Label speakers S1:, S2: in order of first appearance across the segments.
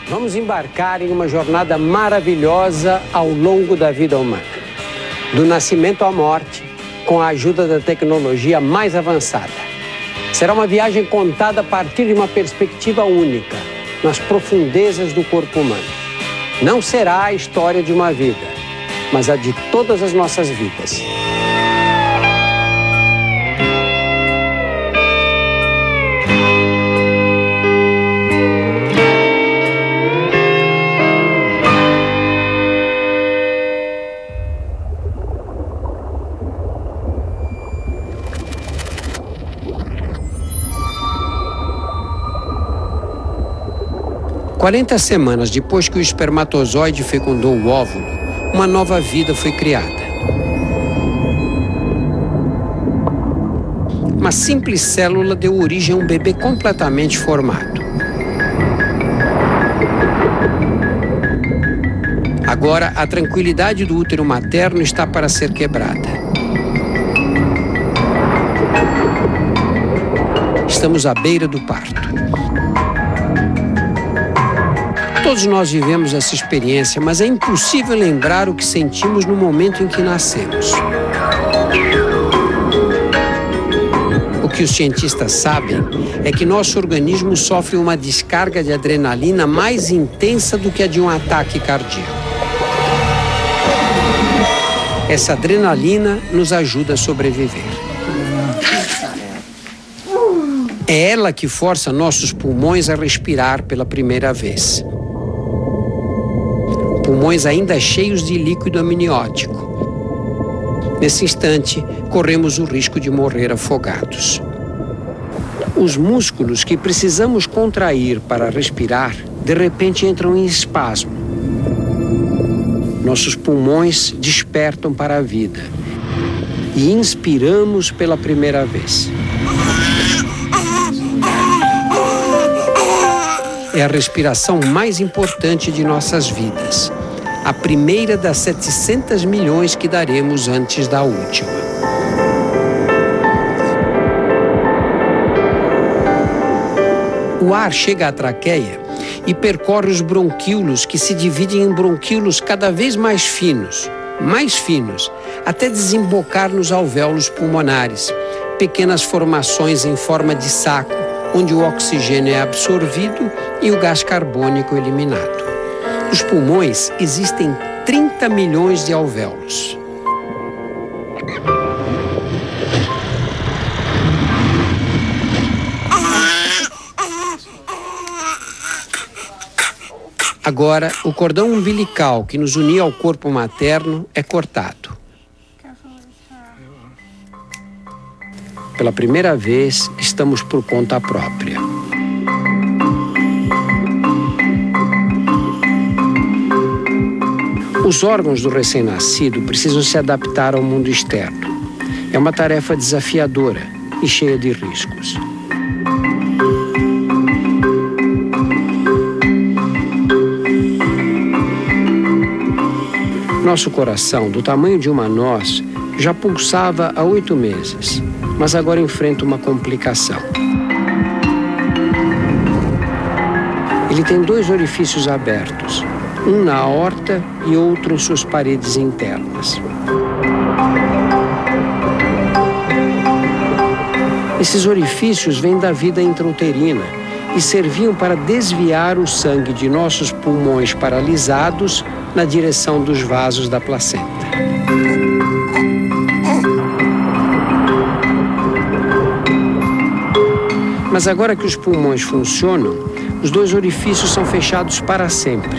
S1: Vamos embarcar em uma jornada maravilhosa ao longo da vida humana. Do nascimento à morte, com a ajuda da tecnologia mais avançada. Será uma viagem contada a partir de uma perspectiva única, nas profundezas do corpo humano. Não será a história de uma vida, mas a de todas as nossas vidas. Quarenta semanas depois que o espermatozoide fecundou o óvulo, uma nova vida foi criada. Uma simples célula deu origem a um bebê completamente formado. Agora, a tranquilidade do útero materno está para ser quebrada. Estamos à beira do parto. Todos nós vivemos essa experiência, mas é impossível lembrar o que sentimos no momento em que nascemos. O que os cientistas sabem é que nosso organismo sofre uma descarga de adrenalina mais intensa do que a de um ataque cardíaco. Essa adrenalina nos ajuda a sobreviver. É ela que força nossos pulmões a respirar pela primeira vez. Pulmões ainda cheios de líquido amniótico. Nesse instante, corremos o risco de morrer afogados. Os músculos que precisamos contrair para respirar, de repente entram em espasmo. Nossos pulmões despertam para a vida e inspiramos pela primeira vez. É a respiração mais importante de nossas vidas. A primeira das 700 milhões que daremos antes da última. O ar chega à traqueia e percorre os bronquíolos, que se dividem em bronquíolos cada vez mais finos, até desembocar nos alvéolos pulmonares, pequenas formações em forma de saco, onde o oxigênio é absorvido e o gás carbônico eliminado. Nos pulmões existem 30 milhões de alvéolos. Agora, o cordão umbilical que nos unia ao corpo materno é cortado. Pela primeira vez, estamos por conta própria. Os órgãos do recém-nascido precisam se adaptar ao mundo externo. É uma tarefa desafiadora e cheia de riscos. Nosso coração, do tamanho de uma noz, já pulsava há 8 meses, mas agora enfrenta uma complicação. Ele tem 2 orifícios abertos, um na aorta e outro em suas paredes internas. Esses orifícios vêm da vida intrauterina e serviam para desviar o sangue de nossos pulmões paralisados na direção dos vasos da placenta. Mas agora que os pulmões funcionam, os 2 orifícios são fechados para sempre.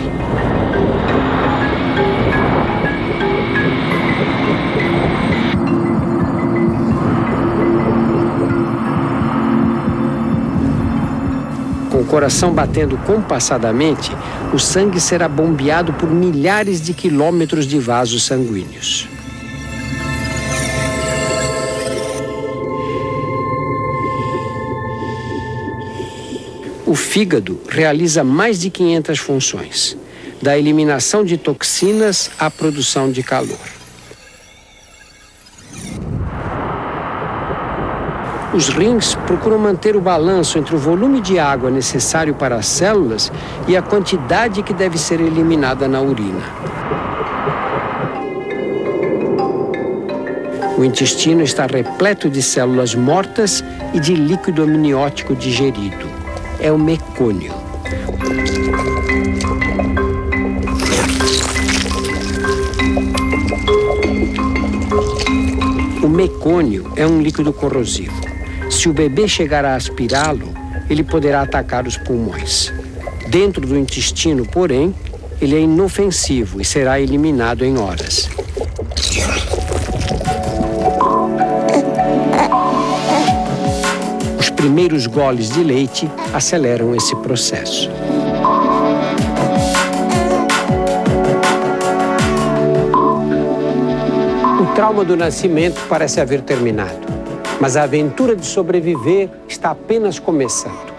S1: Com o coração batendo compassadamente, o sangue será bombeado por milhares de quilômetros de vasos sanguíneos. O fígado realiza mais de 500 funções, da eliminação de toxinas à produção de calor. Os rins procuram manter o balanço entre o volume de água necessário para as células e a quantidade que deve ser eliminada na urina. O intestino está repleto de células mortas e de líquido amniótico digerido. É o mecônio. O mecônio é um líquido corrosivo. Se o bebê chegar a aspirá-lo, ele poderá atacar os pulmões. Dentro do intestino, porém, ele é inofensivo e será eliminado em horas. Os primeiros goles de leite aceleram esse processo. O trauma do nascimento parece haver terminado, mas a aventura de sobreviver está apenas começando.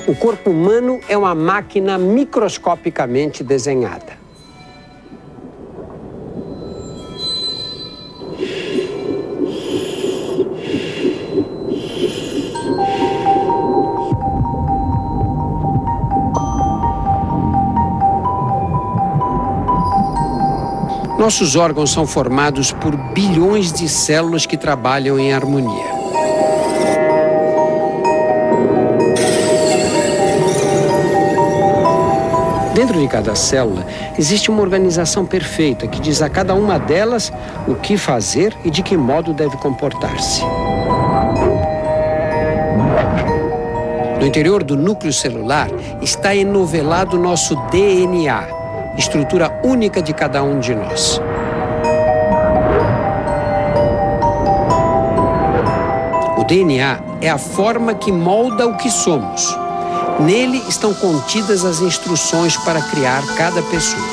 S1: O corpo humano é uma máquina microscopicamente desenhada. Nossos órgãos são formados por bilhões de células que trabalham em harmonia. Dentro de cada célula existe uma organização perfeita que diz a cada uma delas o que fazer e de que modo deve comportar-se. No interior do núcleo celular está enovelado nosso DNA, estrutura única de cada um de nós. O DNA é a forma que molda o que somos. Nele estão contidas as instruções para criar cada pessoa.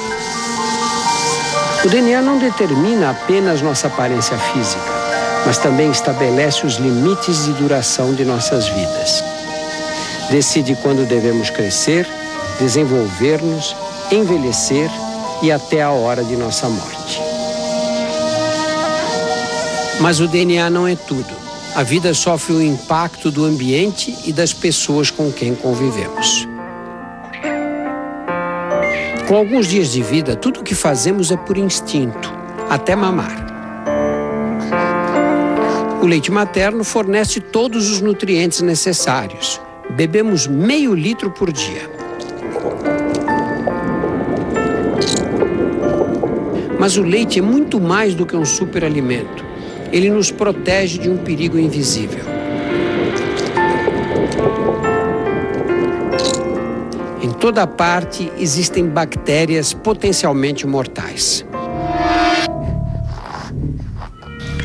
S1: O DNA não determina apenas nossa aparência física, mas também estabelece os limites de duração de nossas vidas. Decide quando devemos crescer, desenvolver-nos, envelhecer e até a hora de nossa morte. Mas o DNA não é tudo. A vida sofre o impacto do ambiente e das pessoas com quem convivemos. Com alguns dias de vida, tudo o que fazemos é por instinto, até mamar. O leite materno fornece todos os nutrientes necessários. Bebemos meio litro por dia. Mas o leite é muito mais do que um superalimento. Ele nos protege de um perigo invisível. Em toda parte existem bactérias potencialmente mortais.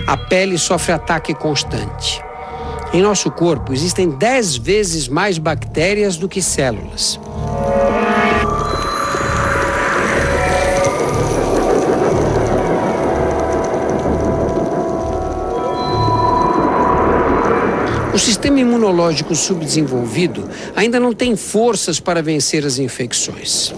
S1: A pele sofre ataque constante. Em nosso corpo existem 10 vezes mais bactérias do que células. O sistema imunológico subdesenvolvido ainda não tem forças para vencer as infecções.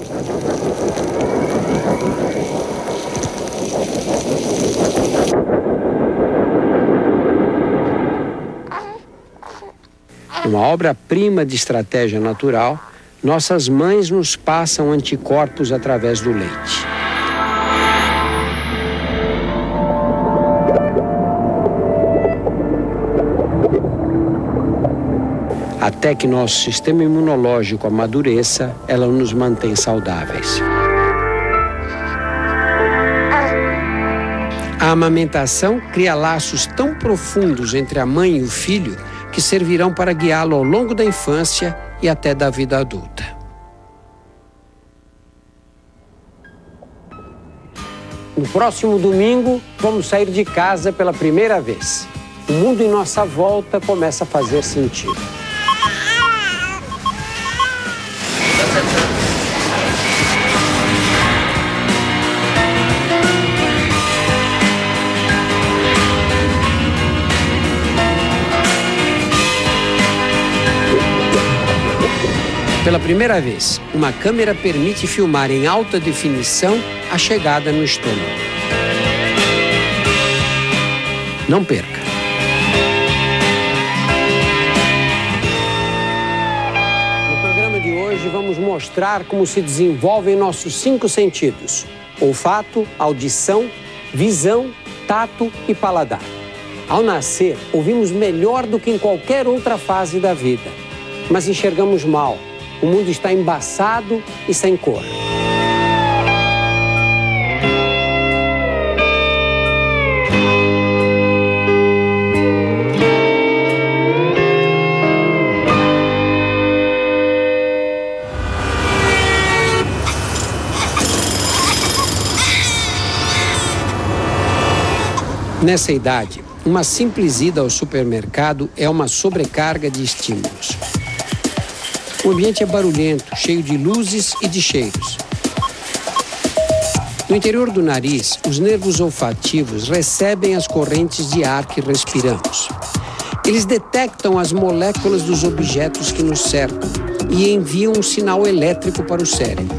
S1: Uma obra-prima de estratégia natural, nossas mães nos passam anticorpos através do leite. Até que nosso sistema imunológico amadureça, ela nos mantém saudáveis. A amamentação cria laços tão profundos entre a mãe e o filho que servirão para guiá-lo ao longo da infância e até da vida adulta. No próximo domingo, vamos sair de casa pela primeira vez. O mundo em nossa volta começa a fazer sentido. Pela primeira vez, uma câmera permite filmar em alta definição a chegada no estômago. Não perca! vamos mostrar como se desenvolvem nossos 5 sentidos: olfato, audição, visão, tato e paladar. Ao nascer, ouvimos melhor do que em qualquer outra fase da vida, mas enxergamos mal. O mundo está embaçado e sem cor. Nessa idade, uma simples ida ao supermercado é uma sobrecarga de estímulos. O ambiente é barulhento, cheio de luzes e de cheiros. No interior do nariz, os nervos olfativos recebem as correntes de ar que respiramos. Eles detectam as moléculas dos objetos que nos cercam e enviam um sinal elétrico para o cérebro.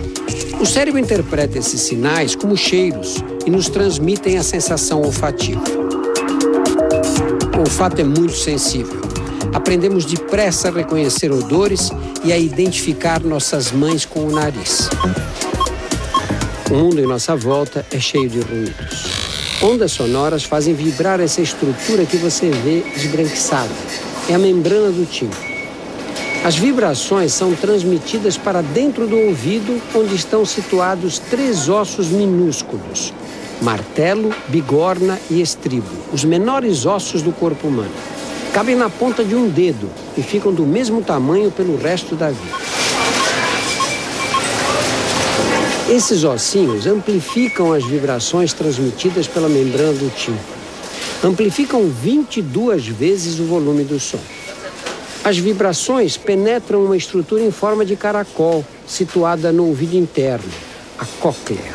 S1: O cérebro interpreta esses sinais como cheiros e nos transmitem a sensação olfativa. O olfato é muito sensível. Aprendemos depressa a reconhecer odores e a identificar nossas mães com o nariz. O mundo em nossa volta é cheio de ruídos. Ondas sonoras fazem vibrar essa estrutura que você vê esbranquiçada. É a membrana do tímpano. As vibrações são transmitidas para dentro do ouvido, onde estão situados 3 ossos minúsculos: martelo, bigorna e estribo, os menores ossos do corpo humano. Cabem na ponta de um dedo e ficam do mesmo tamanho pelo resto da vida. Esses ossinhos amplificam as vibrações transmitidas pela membrana do tímpano. Amplificam 22 vezes o volume do som. As vibrações penetram uma estrutura em forma de caracol, situada no ouvido interno, a cóclea.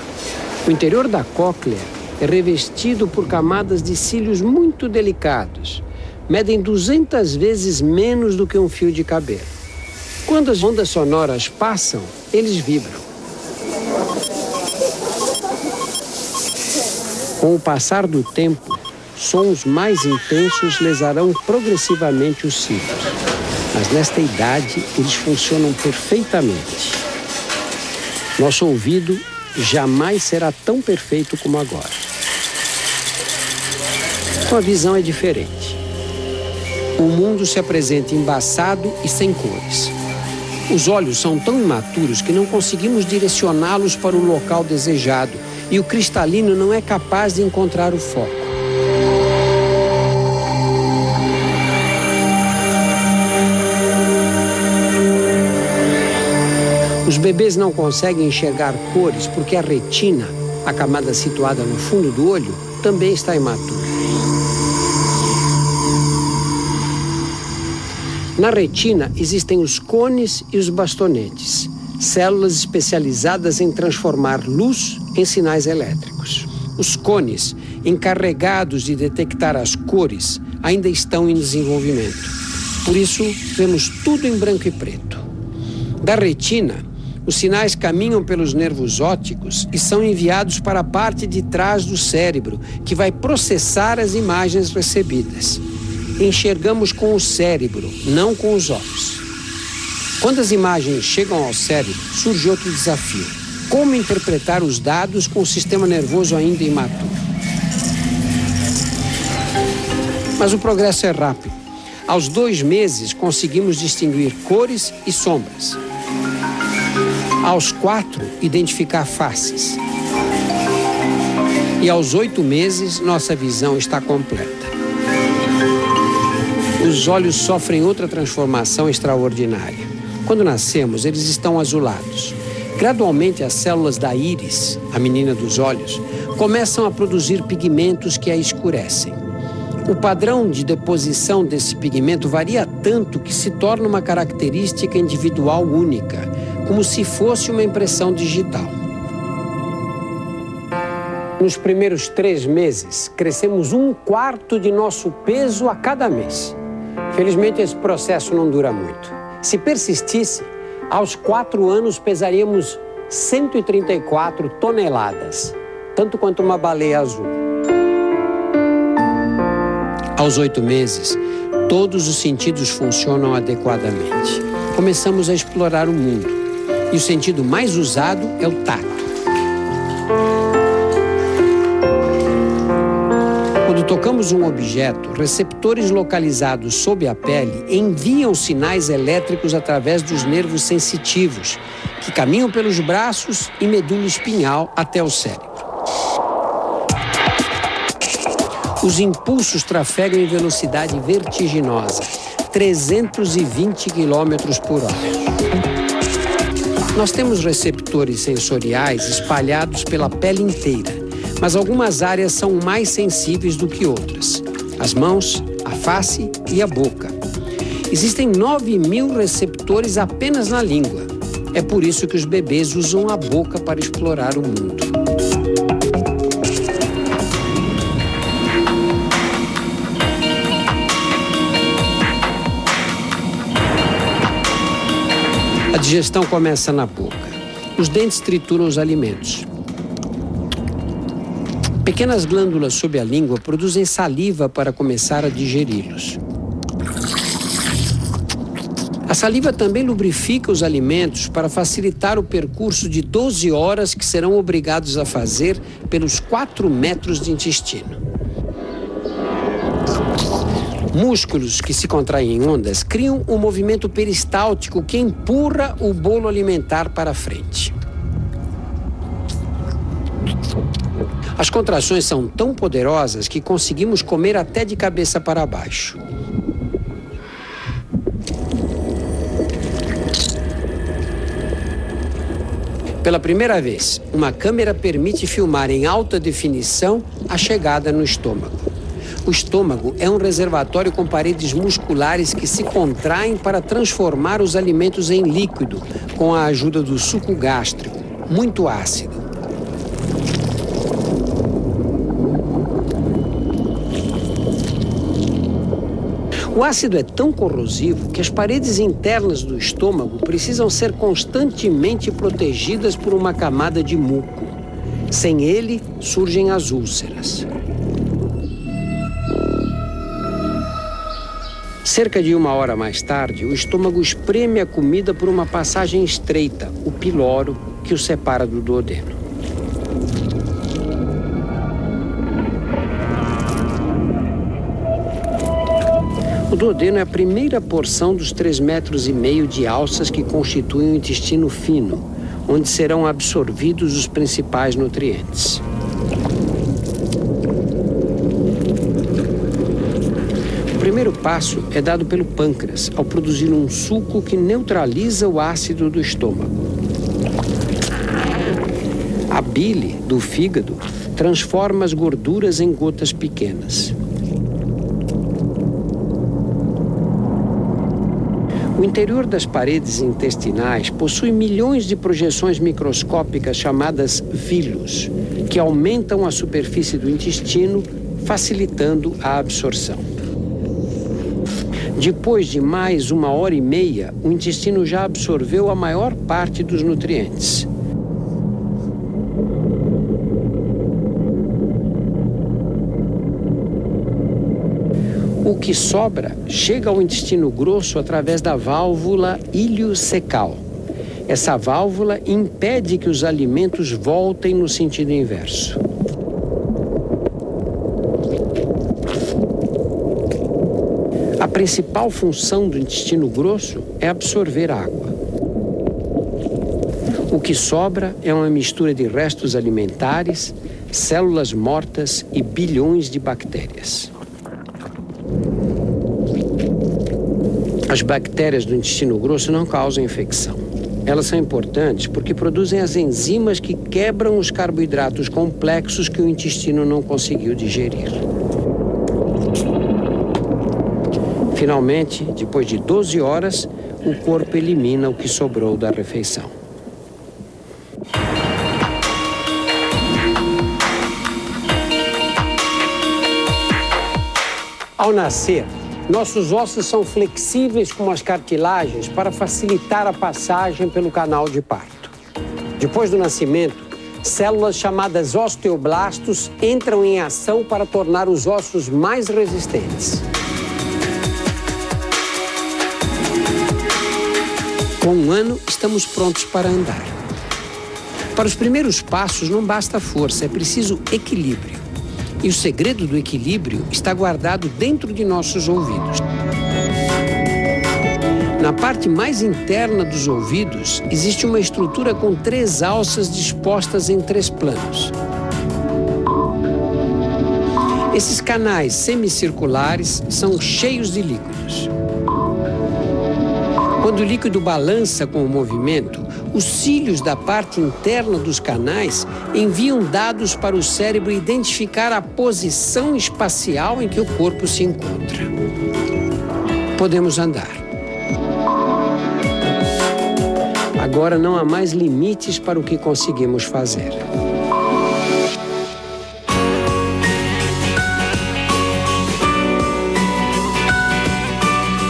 S1: O interior da cóclea é revestido por camadas de cílios muito delicados. Medem 200 vezes menos do que um fio de cabelo. Quando as ondas sonoras passam, eles vibram. Com o passar do tempo, sons mais intensos lesarão progressivamente os cílios. Mas nesta idade, eles funcionam perfeitamente. Nosso ouvido jamais será tão perfeito como agora. Sua visão é diferente. O mundo se apresenta embaçado e sem cores. Os olhos são tão imaturos que não conseguimos direcioná-los para o local desejado e o cristalino não é capaz de encontrar o foco. Os bebês não conseguem enxergar cores porque a retina, a camada situada no fundo do olho, também está imatura. Na retina existem os cones e os bastonetes, células especializadas em transformar luz em sinais elétricos. Os cones, encarregados de detectar as cores, ainda estão em desenvolvimento. Por isso, vemos tudo em branco e preto. Da retina, os sinais caminham pelos nervos ópticos e são enviados para a parte de trás do cérebro, que vai processar as imagens recebidas. Enxergamos com o cérebro, não com os olhos. Quando as imagens chegam ao cérebro, surge outro desafio: como interpretar os dados com o sistema nervoso ainda imaturo. Mas o progresso é rápido. Aos 2 meses, conseguimos distinguir cores e sombras. Aos 4, identificar faces. E aos 8 meses, nossa visão está completa. Os olhos sofrem outra transformação extraordinária. Quando nascemos, eles estão azulados. Gradualmente, as células da íris, a menina dos olhos, começam a produzir pigmentos que a escurecem. O padrão de deposição desse pigmento varia tanto que se torna uma característica individual única, como se fosse uma impressão digital. Nos primeiros 3 meses, crescemos 1/4 de nosso peso a cada mês. Felizmente, esse processo não dura muito. Se persistisse, aos 4 anos pesaríamos 134 toneladas, tanto quanto uma baleia azul. Aos 8 meses, todos os sentidos funcionam adequadamente. Começamos a explorar o mundo. E o sentido mais usado é o tato. Quando tocamos um objeto, receptores localizados sob a pele enviam sinais elétricos através dos nervos sensitivos, que caminham pelos braços e medula espinhal até o cérebro. Os impulsos trafegam em velocidade vertiginosa, 320 km por hora. Nós temos receptores sensoriais espalhados pela pele inteira, mas algumas áreas são mais sensíveis do que outras. As mãos, a face e a boca. Existem 9.000 receptores apenas na língua. É por isso que os bebês usam a boca para explorar o mundo. A digestão começa na boca. Os dentes trituram os alimentos. Pequenas glândulas sob a língua produzem saliva para começar a digeri-los. A saliva também lubrifica os alimentos para facilitar o percurso de 12 horas que serão obrigados a fazer pelos 4 metros de intestino. Músculos que se contraem em ondas criam um movimento peristáltico que empurra o bolo alimentar para frente. As contrações são tão poderosas que conseguimos comer até de cabeça para baixo. Pela primeira vez, uma câmera permite filmar em alta definição a chegada no estômago. O estômago é um reservatório com paredes musculares que se contraem para transformar os alimentos em líquido, com a ajuda do suco gástrico, muito ácido. O ácido é tão corrosivo que as paredes internas do estômago precisam ser constantemente protegidas por uma camada de muco. Sem ele, surgem as úlceras. Cerca de 1 hora mais tarde, o estômago espreme a comida por uma passagem estreita, o piloro, que o separa do duodeno. O duodeno é a primeira porção dos 3,5 metros de alças que constituem o intestino fino, onde serão absorvidos os principais nutrientes. O primeiro passo é dado pelo pâncreas, ao produzir um suco que neutraliza o ácido do estômago. A bile do fígado transforma as gorduras em gotas pequenas. O interior das paredes intestinais possui milhões de projeções microscópicas chamadas vilus, que aumentam a superfície do intestino, facilitando a absorção. Depois de mais 1h30, o intestino já absorveu a maior parte dos nutrientes. O que sobra chega ao intestino grosso através da válvula iliocecal. Essa válvula impede que os alimentos voltem no sentido inverso. A principal função do intestino grosso é absorver água. O que sobra é uma mistura de restos alimentares, células mortas e bilhões de bactérias. As bactérias do intestino grosso não causam infecção. Elas são importantes porque produzem as enzimas que quebram os carboidratos complexos que o intestino não conseguiu digerir. Finalmente, depois de 12 horas, o corpo elimina o que sobrou da refeição. Ao nascer, nossos ossos são flexíveis como as cartilagens para facilitar a passagem pelo canal de parto. Depois do nascimento, células chamadas osteoblastos entram em ação para tornar os ossos mais resistentes. Com 1 ano, estamos prontos para andar. Para os primeiros passos não basta força, é preciso equilíbrio. E o segredo do equilíbrio está guardado dentro de nossos ouvidos. Na parte mais interna dos ouvidos, existe uma estrutura com 3 alças dispostas em 3 planos. Esses canais semicirculares são cheios de líquidos. Quando o líquido balança com o movimento, os cílios da parte interna dos canais enviam dados para o cérebro identificar a posição espacial em que o corpo se encontra. Podemos andar. Agora não há mais limites para o que conseguimos fazer.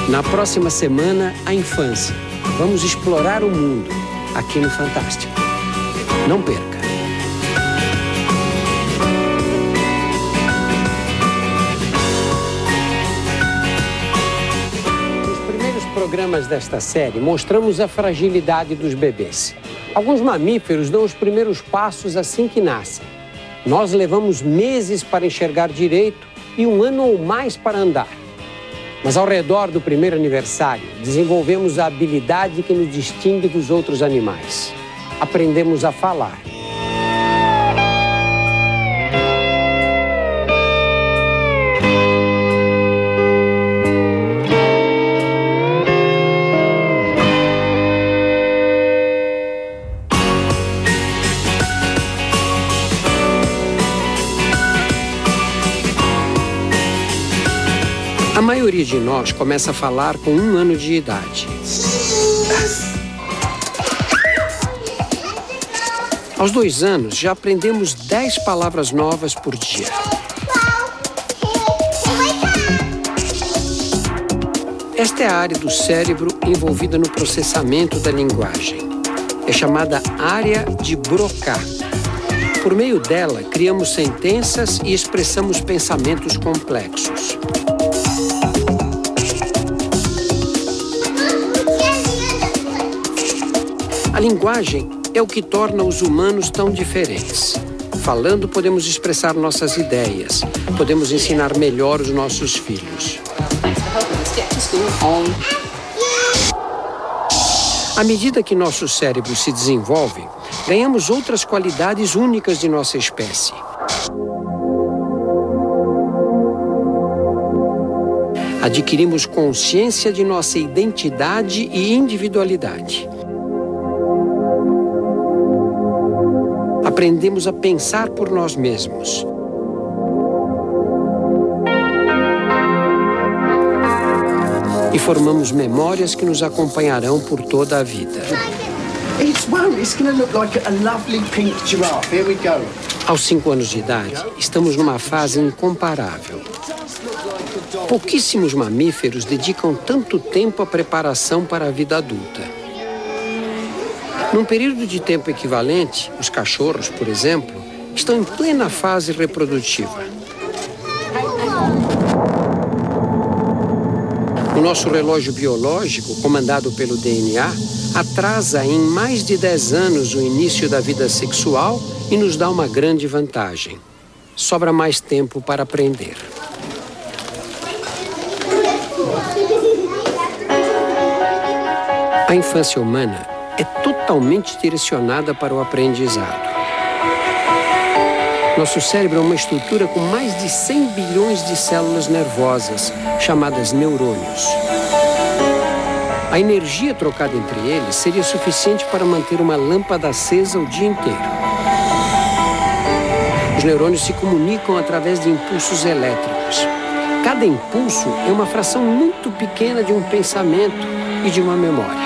S1: Na próxima semana, a infância. Vamos explorar o mundo aqui no Fantástico. Não perca! Nos primeiros programas desta série, mostramos a fragilidade dos bebês. Alguns mamíferos dão os primeiros passos assim que nascem. Nós levamos meses para enxergar direito e 1 ano ou mais para andar. Mas ao redor do primeiro aniversário, desenvolvemos a habilidade que nos distingue dos outros animais. Aprendemos a falar. A maioria de nós começa a falar com 1 ano de idade. Aos 2 anos, já aprendemos 10 palavras novas por dia. Esta é a área do cérebro envolvida no processamento da linguagem. É chamada área de Broca. Por meio dela, criamos sentenças e expressamos pensamentos complexos. A linguagem é o que torna os humanos tão diferentes. Falando, podemos expressar nossas ideias. Podemos ensinar melhor os nossos filhos. À medida que nosso cérebro se desenvolve, ganhamos outras qualidades únicas de nossa espécie. Adquirimos consciência de nossa identidade e individualidade. Aprendemos a pensar por nós mesmos. E formamos memórias que nos acompanharão por toda a vida. Aos 5 anos de idade, estamos numa fase incomparável. Pouquíssimos mamíferos dedicam tanto tempo à preparação para a vida adulta. Num período de tempo equivalente, os cachorros, por exemplo, estão em plena fase reprodutiva. O nosso relógio biológico, comandado pelo DNA, atrasa em mais de 10 anos o início da vida sexual e nos dá uma grande vantagem. Sobra mais tempo para aprender. A infância humana é totalmente direcionada para o aprendizado. Nosso cérebro é uma estrutura com mais de 100 bilhões de células nervosas, chamadas neurônios. A energia trocada entre eles seria suficiente para manter uma lâmpada acesa o dia inteiro. Os neurônios se comunicam através de impulsos elétricos. Cada impulso é uma fração muito pequena de um pensamento e de uma memória.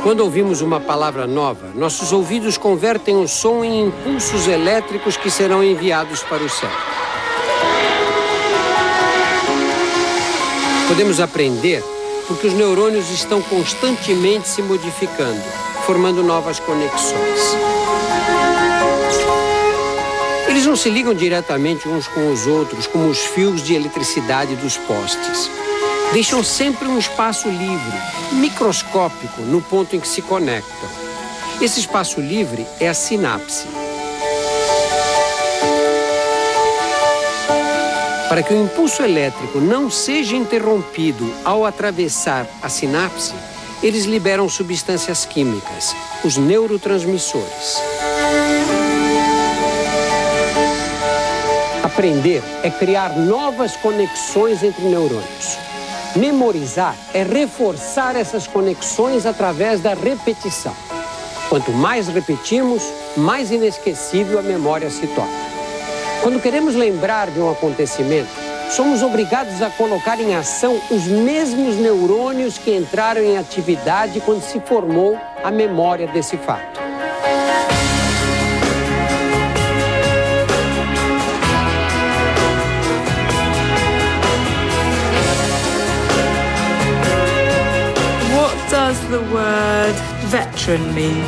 S1: Quando ouvimos uma palavra nova, nossos ouvidos convertem o som em impulsos elétricos que serão enviados para o cérebro. Podemos aprender porque os neurônios estão constantemente se modificando, formando novas conexões. Eles não se ligam diretamente uns com os outros, como os fios de eletricidade dos postes. Deixam sempre um espaço livre, microscópico, no ponto em que se conectam. Esse espaço livre é a sinapse. Para que o impulso elétrico não seja interrompido ao atravessar a sinapse, eles liberam substâncias químicas, os neurotransmissores. Aprender é criar novas conexões entre neurônios. Memorizar é reforçar essas conexões através da repetição. Quanto mais repetimos, mais inesquecível a memória se torna. Quando queremos lembrar de um acontecimento, somos obrigados a colocar em ação os mesmos neurônios que entraram em atividade quando se formou a memória desse fato.
S2: What does the word veteran mean?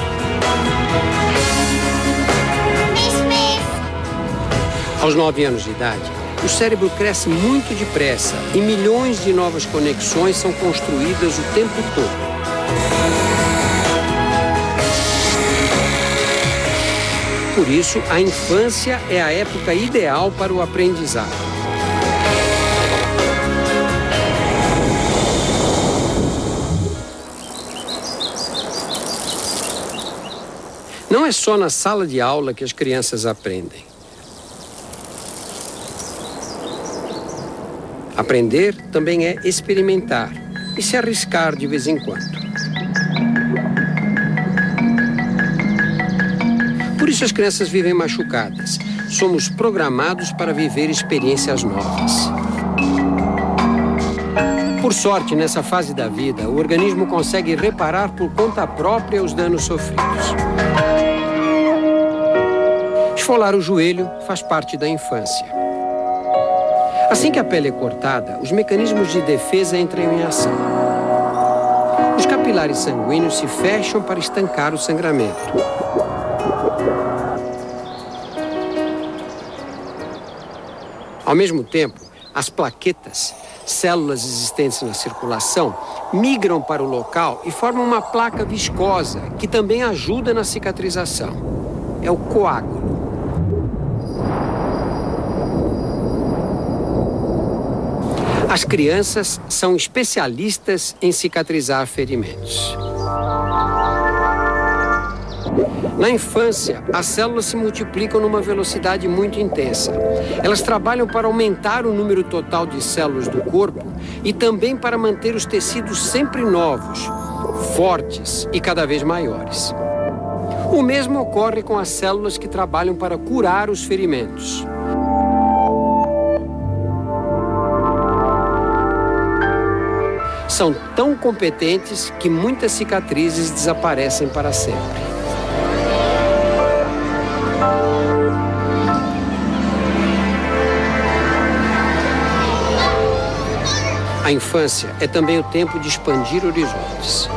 S1: Aos 9 anos de idade, o cérebro cresce muito depressa e milhões de novas conexões são construídas o tempo todo. Por isso, a infância é a época ideal para o aprendizado. Não é só na sala de aula que as crianças aprendem. Aprender também é experimentar e se arriscar de vez em quando. Por isso as crianças vivem machucadas. Somos programados para viver experiências novas. Por sorte, nessa fase da vida, o organismo consegue reparar por conta própria os danos sofridos. Esfolar o joelho faz parte da infância. Assim que a pele é cortada, os mecanismos de defesa entram em ação. Os capilares sanguíneos se fecham para estancar o sangramento. Ao mesmo tempo, as plaquetas, células existentes na circulação, migram para o local e formam uma placa viscosa que também ajuda na cicatrização. É o coágulo. As crianças são especialistas em cicatrizar ferimentos. Na infância, as células se multiplicam numa velocidade muito intensa. Elas trabalham para aumentar o número total de células do corpo e também para manter os tecidos sempre novos, fortes e cada vez maiores. O mesmo ocorre com as células que trabalham para curar os ferimentos. São tão competentes que muitas cicatrizes desaparecem para sempre. A infância é também o tempo de expandir horizontes.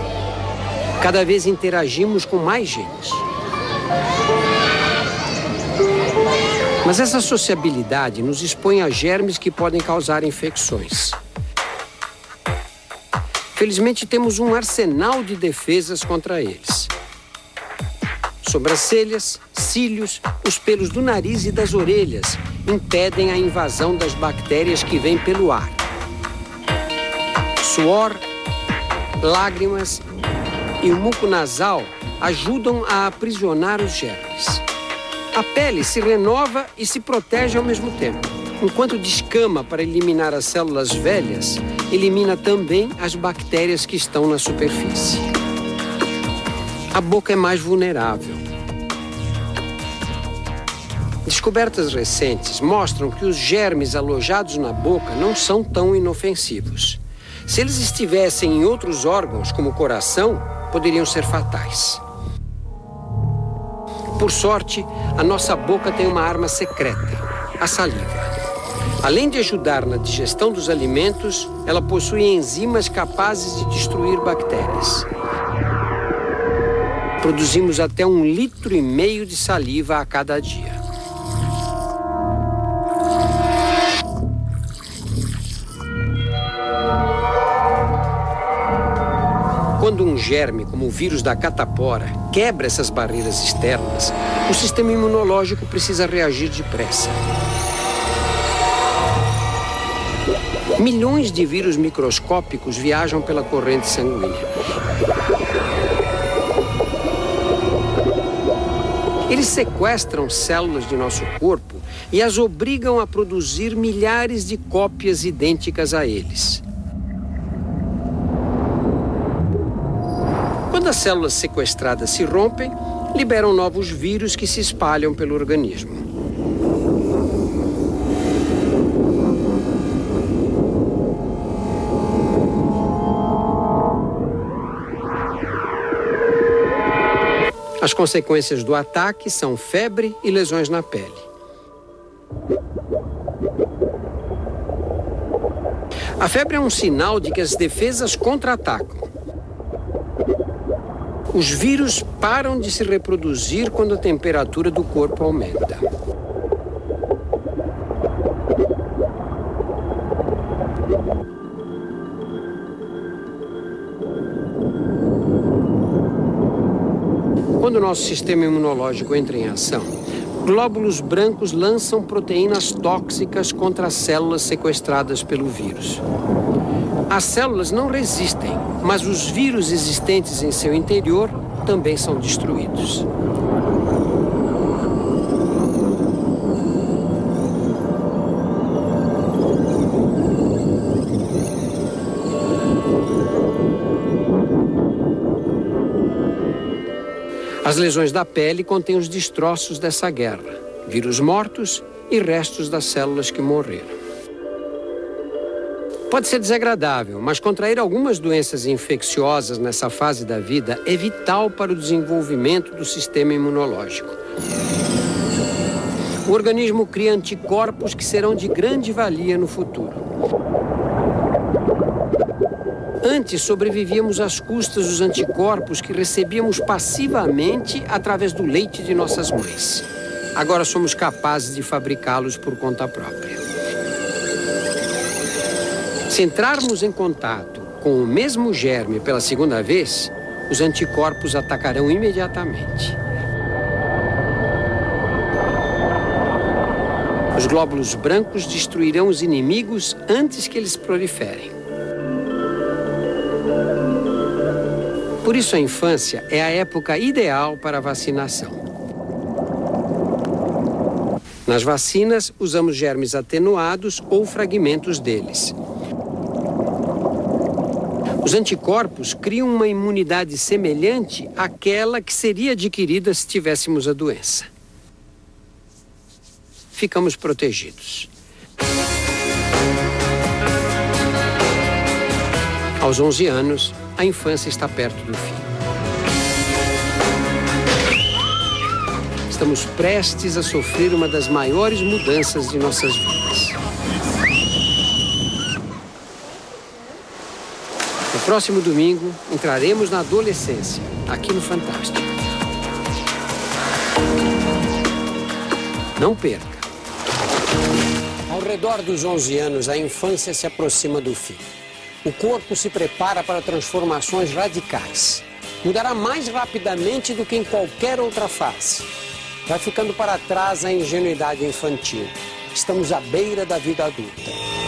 S1: Cada vez interagimos com mais gente. Mas essa sociabilidade nos expõe a germes que podem causar infecções. Felizmente, temos um arsenal de defesas contra eles. Sobrancelhas, cílios, os pelos do nariz e das orelhas impedem a invasão das bactérias que vêm pelo ar. Suor, lágrimas e o muco nasal ajudam a aprisionar os germes. A pele se renova e se protege ao mesmo tempo. Enquanto descama para eliminar as células velhas, elimina também as bactérias que estão na superfície. A boca é mais vulnerável. Descobertas recentes mostram que os germes alojados na boca não são tão inofensivos. Se eles estivessem em outros órgãos, como o coração, poderiam ser fatais. Por sorte, a nossa boca tem uma arma secreta, a saliva. Além de ajudar na digestão dos alimentos, ela possui enzimas capazes de destruir bactérias. Produzimos até 1,5 litros de saliva a cada dia. Quando um germe, como o vírus da catapora, quebra essas barreiras externas, o sistema imunológico precisa reagir depressa. Milhões de vírus microscópicos viajam pela corrente sanguínea. Eles sequestram células de nosso corpo e as obrigam a produzir milhares de cópias idênticas a eles. Quando as células sequestradas se rompem, liberam novos vírus que se espalham pelo organismo. As consequências do ataque são febre e lesões na pele. A febre é um sinal de que as defesas contra-atacam. Os vírus param de se reproduzir quando a temperatura do corpo aumenta. Quando o nosso sistema imunológico entra em ação, glóbulos brancos lançam proteínas tóxicas contra as células sequestradas pelo vírus. As células não resistem, mas os vírus existentes em seu interior também são destruídos. As lesões da pele contêm os destroços dessa guerra, vírus mortos e restos das células que morreram. Pode ser desagradável, mas contrair algumas doenças infecciosas nessa fase da vida é vital para o desenvolvimento do sistema imunológico. O organismo cria anticorpos que serão de grande valia no futuro. Antes, sobrevivíamos às custas dos anticorpos que recebíamos passivamente através do leite de nossas mães. Agora somos capazes de fabricá-los por conta própria. Se entrarmos em contato com o mesmo germe pela segunda vez, os anticorpos atacarão imediatamente. Os glóbulos brancos destruirão os inimigos antes que eles proliferem. Por isso, a infância é a época ideal para a vacinação. Nas vacinas, usamos germes atenuados ou fragmentos deles. Os anticorpos criam uma imunidade semelhante àquela que seria adquirida se tivéssemos a doença. Ficamos protegidos. Aos 11 anos, a infância está perto do fim. Estamos prestes a sofrer uma das maiores mudanças de nossas vidas. No próximo domingo, entraremos na adolescência, aqui no Fantástico. Não perca. Ao redor dos 11 anos, a infância se aproxima do fim. O corpo se prepara para transformações radicais. Mudará mais rapidamente do que em qualquer outra fase. Vai ficando para trás a ingenuidade infantil. Estamos à beira da vida adulta.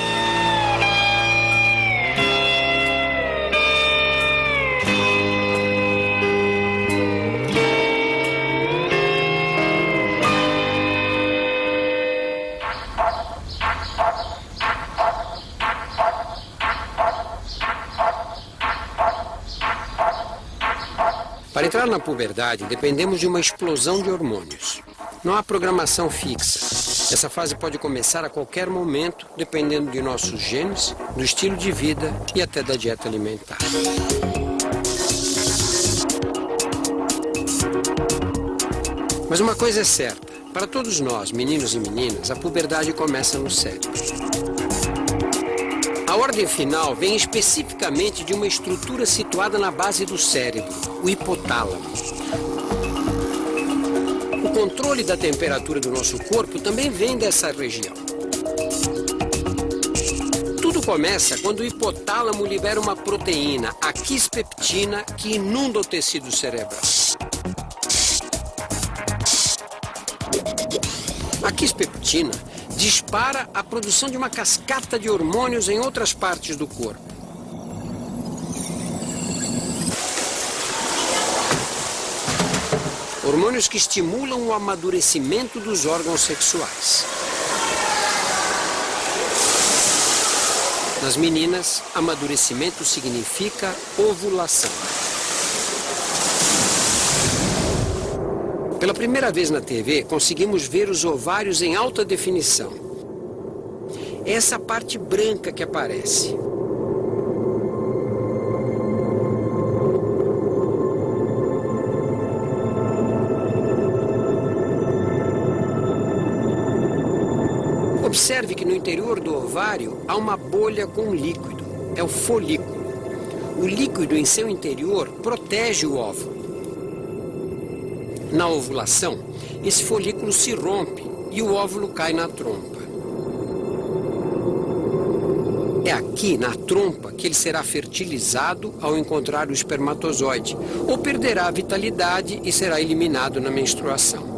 S1: Para entrar na puberdade, dependemos de uma explosão de hormônios. Não há programação fixa. Essa fase pode começar a qualquer momento, dependendo de nossos genes, do estilo de vida e até da dieta alimentar. Mas uma coisa é certa, para todos nós, meninos e meninas, a puberdade começa no cérebro. A ordem final vem especificamente de uma estrutura situada na base do cérebro, o hipotálamo. O controle da temperatura do nosso corpo também vem dessa região. Tudo começa quando o hipotálamo libera uma proteína, a quispeptina, que inunda o tecido cerebral. A quispeptina dispara a produção de uma cascata de hormônios em outras partes do corpo. Hormônios que estimulam o amadurecimento dos órgãos sexuais. Nas meninas, amadurecimento significa ovulação. Pela primeira vez na TV, conseguimos ver os ovários em alta definição. É essa parte branca que aparece. Observe que no interior do ovário há uma bolha com líquido. É o folículo. O líquido em seu interior protege o óvulo. Na ovulação, esse folículo se rompe e o óvulo cai na trompa. É aqui, na trompa, que ele será fertilizado ao encontrar o espermatozoide, ou perderá a vitalidade e será eliminado na menstruação.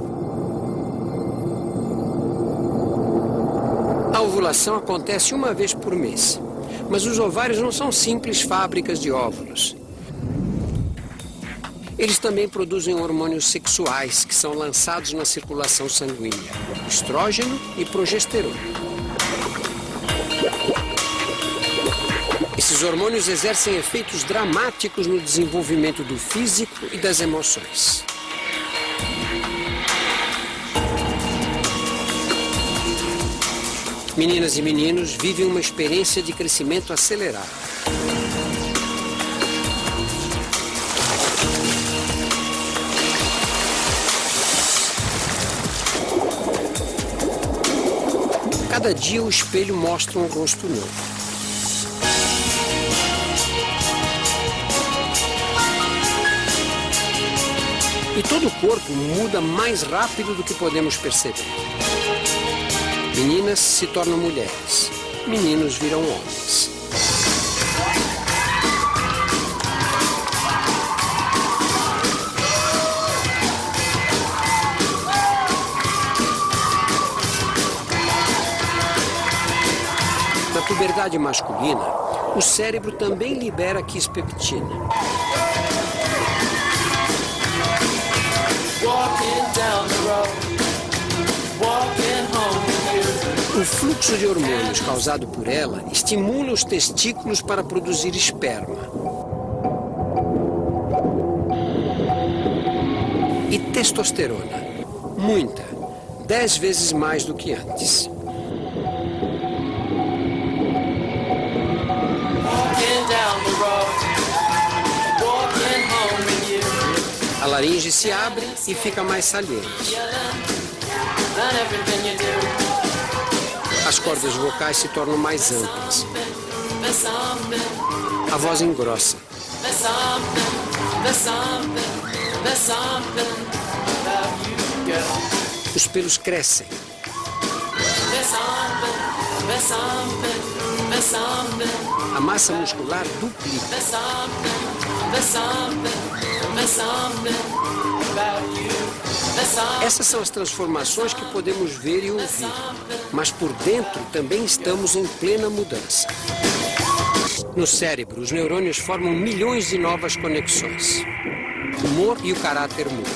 S1: A ovulação acontece uma vez por mês, mas os ovários não são simples fábricas de óvulos. Eles também produzem hormônios sexuais que são lançados na circulação sanguínea, estrógeno e progesterona. Esses hormônios exercem efeitos dramáticos no desenvolvimento do físico e das emoções. Meninas e meninos vivem uma experiência de crescimento acelerado. Cada dia o espelho mostra um rosto novo. E todo o corpo muda mais rápido do que podemos perceber. Meninas se tornam mulheres, meninos viram homens. Na puberdade masculina, o cérebro também libera quispeptina. O fluxo de hormônios causado por ela estimula os testículos para produzir esperma. E testosterona, muita, 10 vezes mais do que antes. A laringe se abre e fica mais saliente. As cordas vocais se tornam mais amplas. A voz engrossa. Os pelos crescem. A massa muscular duplica. Essas são as transformações que podemos ver e ouvir, mas por dentro também estamos em plena mudança. No cérebro, os neurônios formam milhões de novas conexões. O humor e o caráter mudam.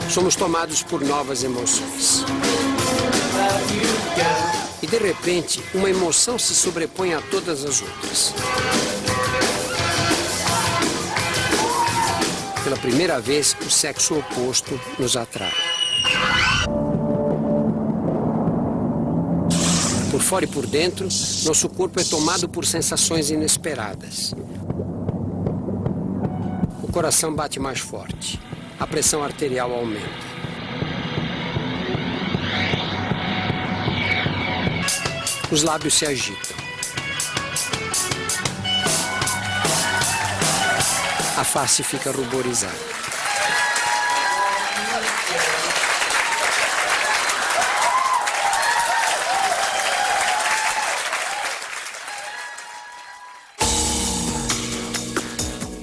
S1: Somos tomados por novas emoções. E de repente, uma emoção se sobrepõe a todas as outras. Pela primeira vez, o sexo oposto nos atrai. Por fora e por dentro, nosso corpo é tomado por sensações inesperadas. O coração bate mais forte. A pressão arterial aumenta. Os lábios se agitam. A face fica ruborizada.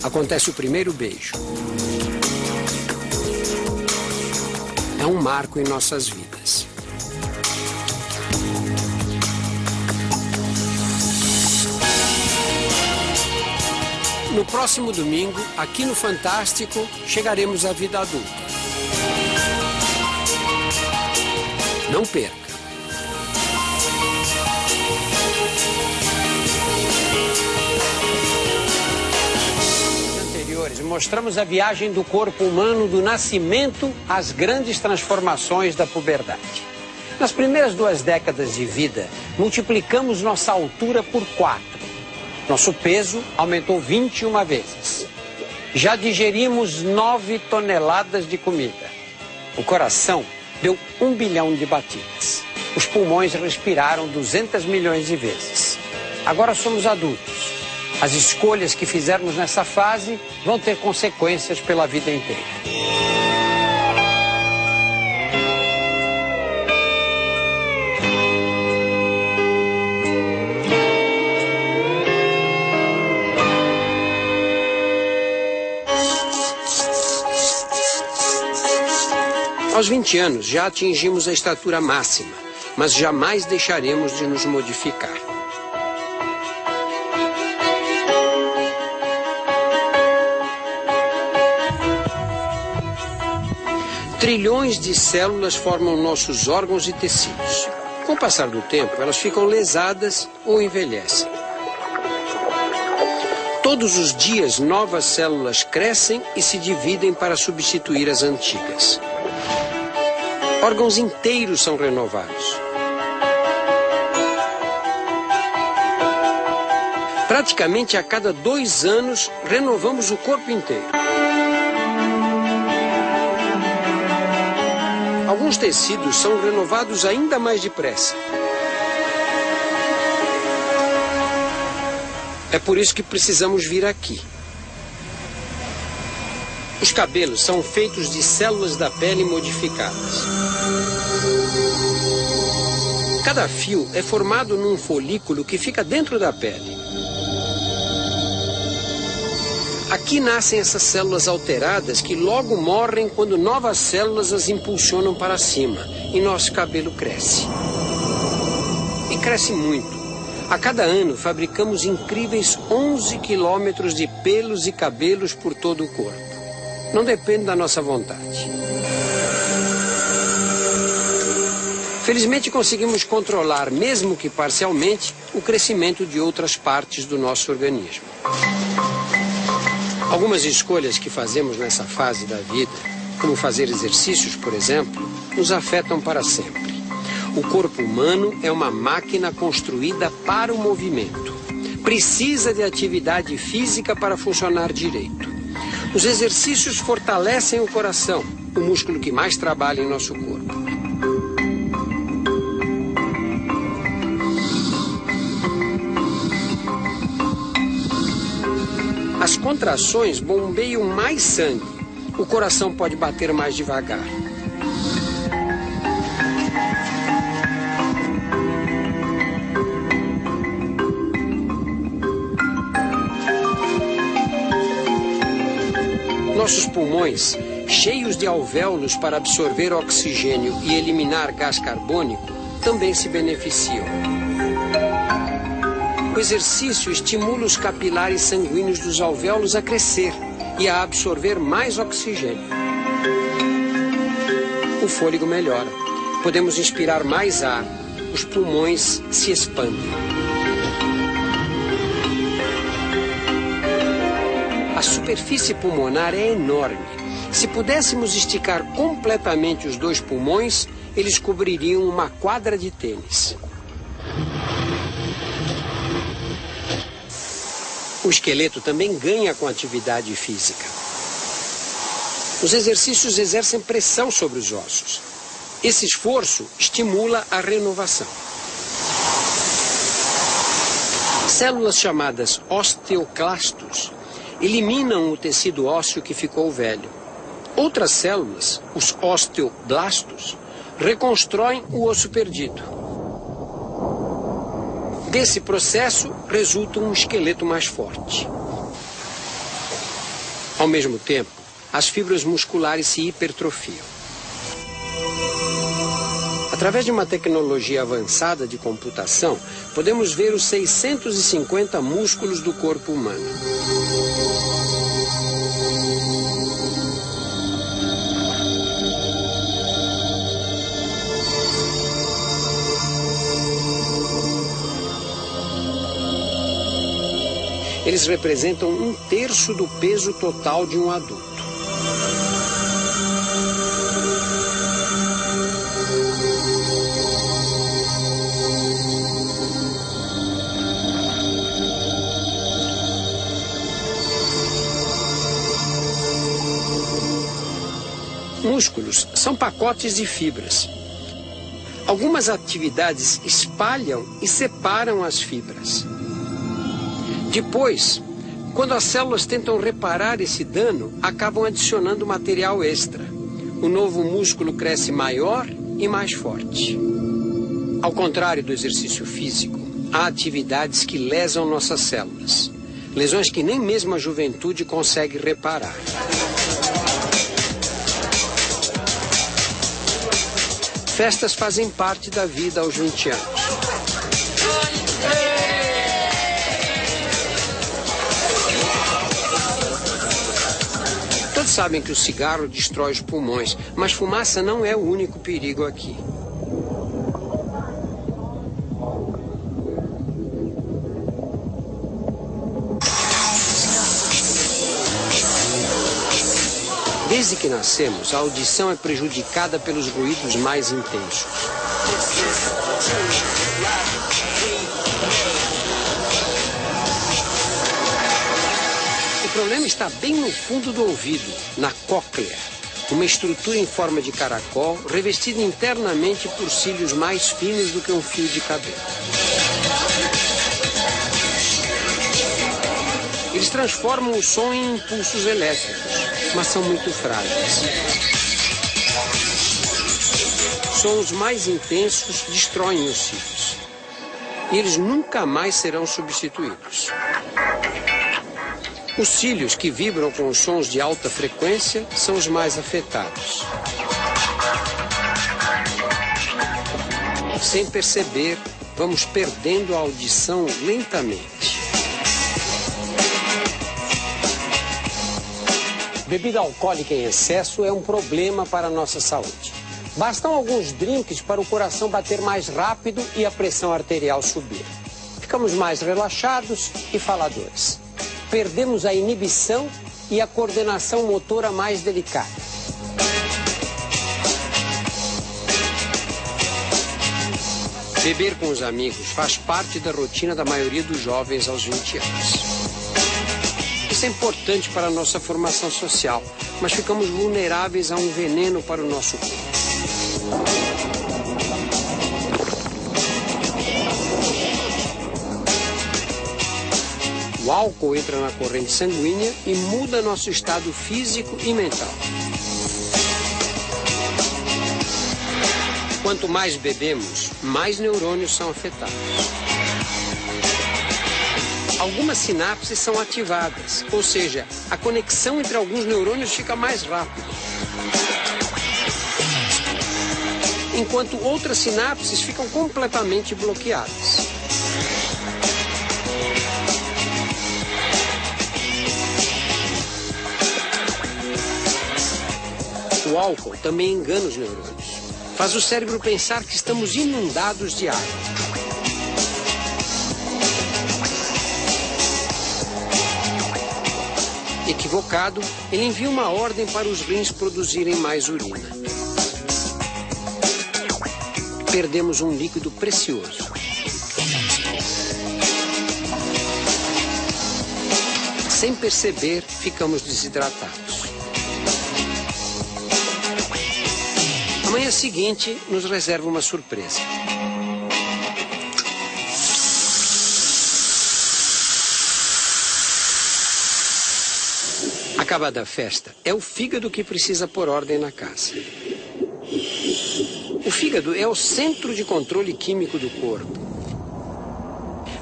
S1: Acontece o primeiro beijo. É um marco em nossas vidas. No próximo domingo, aqui no Fantástico, chegaremos à vida adulta. Não perca! Nos anteriores, mostramos a viagem do corpo humano do nascimento às grandes transformações da puberdade. Nas primeiras 2 décadas de vida, multiplicamos nossa altura por 4. Nosso peso aumentou 21 vezes. Já digerimos 9 toneladas de comida. O coração deu 1 bilhão de batidas. Os pulmões respiraram 200 milhões de vezes. Agora somos adultos. As escolhas que fizermos nessa fase vão ter consequências pela vida inteira. Aos 20 anos, já atingimos a estatura máxima, mas jamais deixaremos de nos modificar. Trilhões de células formam nossos órgãos e tecidos. Com o passar do tempo, elas ficam lesadas ou envelhecem. Todos os dias, novas células crescem e se dividem para substituir as antigas. Órgãos inteiros são renovados. Praticamente a cada 2 anos, renovamos o corpo inteiro. Alguns tecidos são renovados ainda mais depressa. É por isso que precisamos vir aqui. Os cabelos são feitos de células da pele modificadas. Cada fio é formado num folículo que fica dentro da pele. Aqui nascem essas células alteradas que logo morrem quando novas células as impulsionam para cima e nosso cabelo cresce. E cresce muito. A cada ano fabricamos incríveis 11 quilômetros de pelos e cabelos por todo o corpo. Não depende da nossa vontade. Felizmente conseguimos controlar, mesmo que parcialmente, o crescimento de outras partes do nosso organismo. Algumas escolhas que fazemos nessa fase da vida, como fazer exercícios, por exemplo, nos afetam para sempre. O corpo humano é uma máquina construída para o movimento. Precisa de atividade física para funcionar direito. Os exercícios fortalecem o coração, o músculo que mais trabalha em nosso corpo. As contrações bombeiam mais sangue. O coração pode bater mais devagar. Nossos pulmões, cheios de alvéolos para absorver oxigênio e eliminar gás carbônico, também se beneficiam. O exercício estimula os capilares sanguíneos dos alvéolos a crescer e a absorver mais oxigênio. O fôlego melhora. Podemos inspirar mais ar. Os pulmões se expandem. A superfície pulmonar é enorme. Se pudéssemos esticar completamente os 2 pulmões, eles cobririam uma quadra de tênis. O esqueleto também ganha com atividade física. Os exercícios exercem pressão sobre os ossos. Esse esforço estimula a renovação. Células chamadas osteoclastos eliminam o tecido ósseo que ficou velho. Outras células, os osteoblastos, reconstroem o osso perdido. Desse processo resulta um esqueleto mais forte. Ao mesmo tempo, as fibras musculares se hipertrofiam. Através de uma tecnologia avançada de computação, podemos ver os 650 músculos do corpo humano. Eles representam 1/3 do peso total de um adulto. Músculos são pacotes de fibras. Algumas atividades espalham e separam as fibras. Depois, quando as células tentam reparar esse dano, acabam adicionando material extra. O novo músculo cresce maior e mais forte. Ao contrário do exercício físico, há atividades que lesam nossas células. Lesões que nem mesmo a juventude consegue reparar. Festas fazem parte da vida aos 20 anos. Todos sabem que o cigarro destrói os pulmões, mas fumaça não é o único perigo aqui. Desde que nascemos, a audição é prejudicada pelos ruídos mais intensos. O problema está bem no fundo do ouvido, na cóclea, uma estrutura em forma de caracol, revestida internamente por cílios mais finos do que um fio de cabelo. Eles transformam o som em impulsos elétricos, mas são muito frágeis. Sons mais intensos destroem os cílios. E eles nunca mais serão substituídos. Os cílios que vibram com os sons de alta frequência são os mais afetados. Sem perceber, vamos perdendo a audição lentamente. Bebida alcoólica em excesso é um problema para a nossa saúde. Bastam alguns drinks para o coração bater mais rápido e a pressão arterial subir. Ficamos mais relaxados e faladores. Perdemos a inibição e a coordenação motora mais delicada. Beber com os amigos faz parte da rotina da maioria dos jovens aos 20 anos. Isso é importante para a nossa formação social, mas ficamos vulneráveis a um veneno para o nosso corpo. O álcool entra na corrente sanguínea e muda nosso estado físico e mental. Quanto mais bebemos, mais neurônios são afetados. Algumas sinapses são ativadas, ou seja, a conexão entre alguns neurônios fica mais rápida. Enquanto outras sinapses ficam completamente bloqueadas. O álcool também engana os neurônios. Faz o cérebro pensar que estamos inundados de água. Equivocado, ele envia uma ordem para os rins produzirem mais urina. Perdemos um líquido precioso. Sem perceber, ficamos desidratados. A manhã seguinte nos reserva uma surpresa. Acabada a festa, é o fígado que precisa pôr ordem na casa. O fígado é o centro de controle químico do corpo.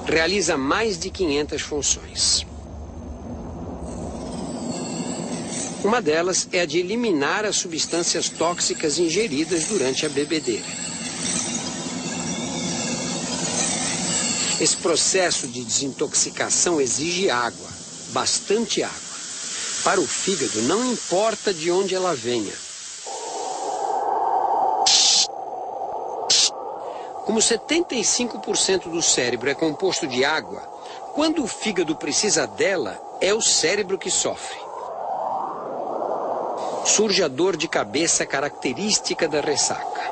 S1: Realiza mais de 500 funções. Uma delas é a de eliminar as substâncias tóxicas ingeridas durante a bebedeira. Esse processo de desintoxicação exige água, bastante água. Para o fígado, não importa de onde ela venha. Como 75% do cérebro é composto de água, quando o fígado precisa dela, é o cérebro que sofre. Surge a dor de cabeça característica da ressaca.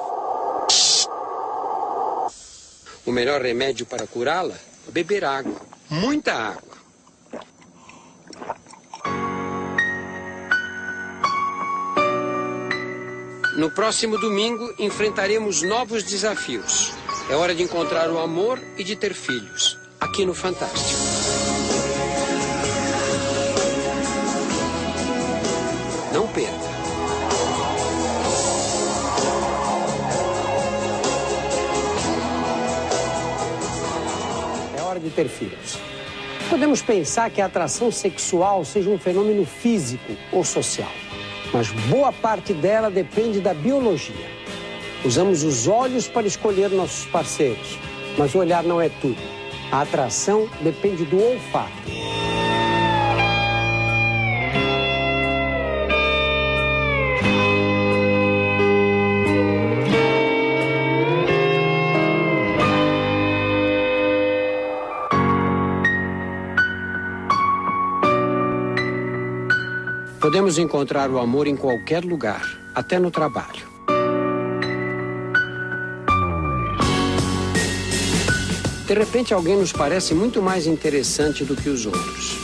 S1: O melhor remédio para curá-la? Beber água. Muita água. No próximo domingo, enfrentaremos novos desafios. É hora de encontrar o amor e de ter filhos. Aqui no Fantástico. Não perca. É hora de ter filhos. Podemos pensar que a atração sexual seja um fenômeno físico ou social. Mas boa parte dela depende da biologia. Usamos os olhos para escolher nossos parceiros, mas o olhar não é tudo. A atração depende do olfato. Podemos encontrar o amor em qualquer lugar, até no trabalho. De repente, alguém nos parece muito mais interessante do que os outros.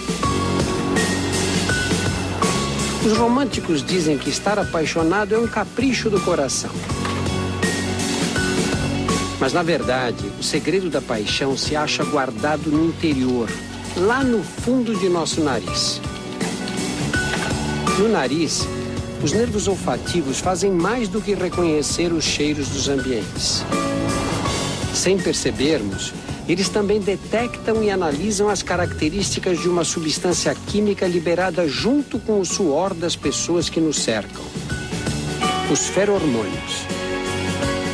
S1: Os românticos dizem que estar apaixonado é um capricho do coração. Mas, na verdade, o segredo da paixão se acha guardado no interior, lá no fundo de nosso nariz. No nariz, os nervos olfativos fazem mais do que reconhecer os cheiros dos ambientes. Sem percebermos, eles também detectam e analisam as características de uma substância química liberada junto com o suor das pessoas que nos cercam. Os ferormônios.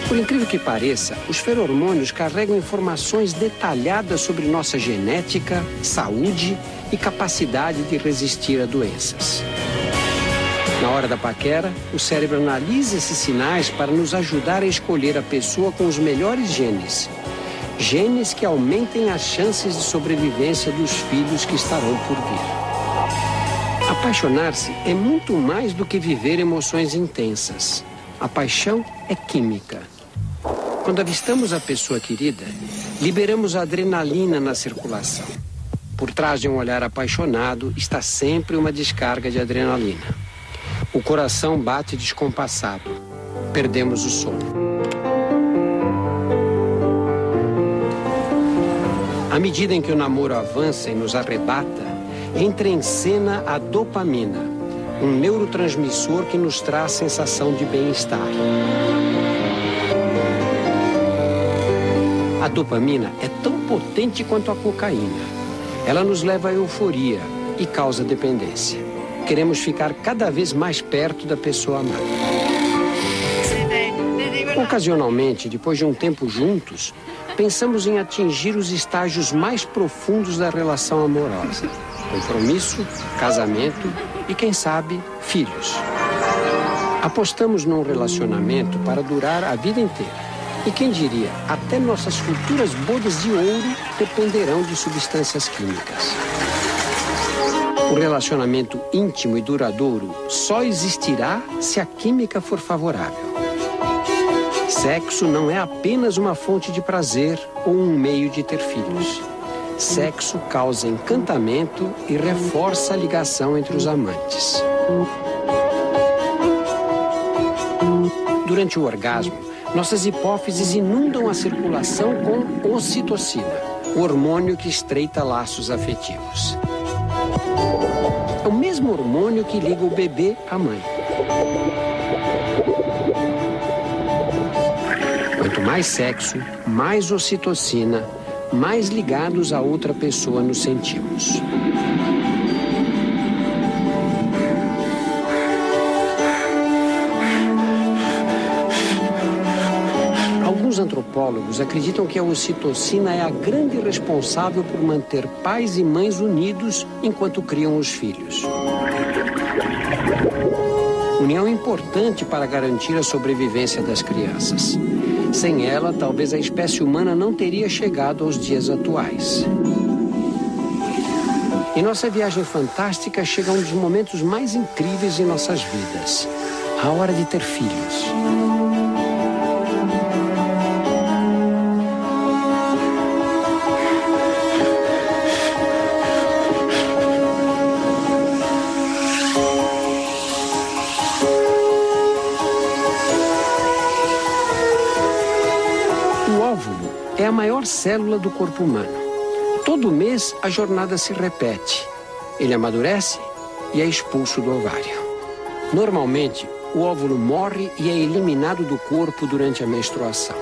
S1: Por incrível que pareça, os ferormônios carregam informações detalhadas sobre nossa genética, saúde e capacidade de resistir a doenças. Na hora da paquera, o cérebro analisa esses sinais para nos ajudar a escolher a pessoa com os melhores genes. Genes que aumentem as chances de sobrevivência dos filhos que estarão por vir. Apaixonar-se é muito mais do que viver emoções intensas. A paixão é química. Quando avistamos a pessoa querida, liberamos a adrenalina na circulação. Por trás de um olhar apaixonado está sempre uma descarga de adrenalina. O coração bate descompassado. Perdemos o sono. À medida em que o namoro avança e nos arrebata, entra em cena a dopamina, um neurotransmissor que nos traz sensação de bem-estar. A dopamina é tão potente quanto a cocaína. Ela nos leva à euforia e causa dependência. Queremos ficar cada vez mais perto da pessoa amada. Ocasionalmente, depois de um tempo juntos, pensamos em atingir os estágios mais profundos da relação amorosa. Compromisso, casamento e, quem sabe, filhos. Apostamos num relacionamento para durar a vida inteira. E quem diria, até nossas futuras bodas de ouro dependerão de substâncias químicas. O relacionamento íntimo e duradouro só existirá se a química for favorável. Sexo não é apenas uma fonte de prazer ou um meio de ter filhos. Sexo causa encantamento e reforça a ligação entre os amantes. Durante o orgasmo, nossas hipófises inundam a circulação com ocitocina, o hormônio que estreita laços afetivos. É o mesmo hormônio que liga o bebê à mãe. Quanto mais sexo, mais ocitocina, mais ligados a outra pessoa nos sentimos. antropólogos acreditam que a ocitocina é a grande responsável por manter pais e mães unidos enquanto criam os filhos. União importante para garantir a sobrevivência das crianças. Sem ela, talvez a espécie humana não teria chegado aos dias atuais. Em nossa viagem fantástica chega um dos momentos mais incríveis em nossas vidas: a hora de ter filhos. O óvulo é a maior célula do corpo humano. Todo mês a jornada se repete. Ele amadurece e é expulso do ovário. Normalmente, o óvulo morre e é eliminado do corpo durante a menstruação.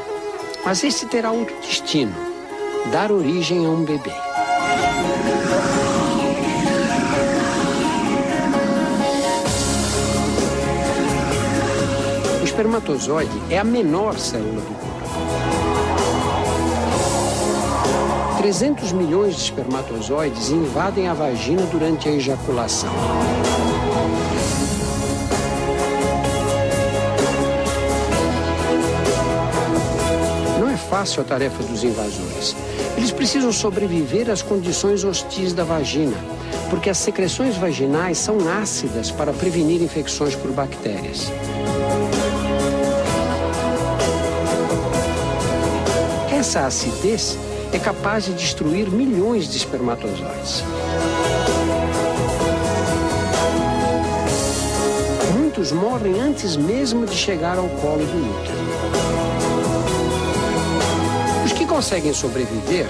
S1: Mas este terá outro destino: dar origem a um bebê. O espermatozoide é a menor célula do corpo. 300 milhões de espermatozoides invadem a vagina durante a ejaculação. Não é fácil a tarefa dos invasores. Eles precisam sobreviver às condições hostis da vagina, porque as secreções vaginais são ácidas para prevenir infecções por bactérias. Essa acidez é capaz de destruir milhões de espermatozoides. Muitos morrem antes mesmo de chegar ao colo do útero. Os que conseguem sobreviver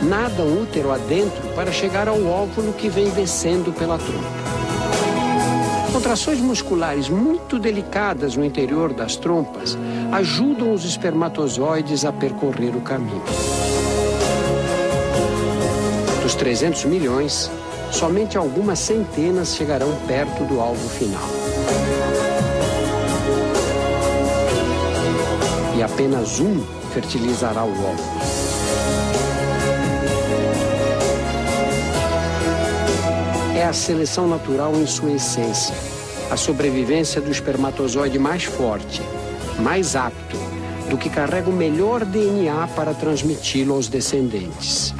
S1: nadam útero adentro para chegar ao óvulo que vem descendo pela trompa. Contrações musculares muito delicadas no interior das trompas ajudam os espermatozoides a percorrer o caminho. Dos 300 milhões, somente algumas centenas chegarão perto do alvo final. E apenas um fertilizará o óvulo. É a seleção natural em sua essência, a sobrevivência do espermatozoide mais forte, mais apto, do que carrega o melhor DNA para transmiti-lo aos descendentes.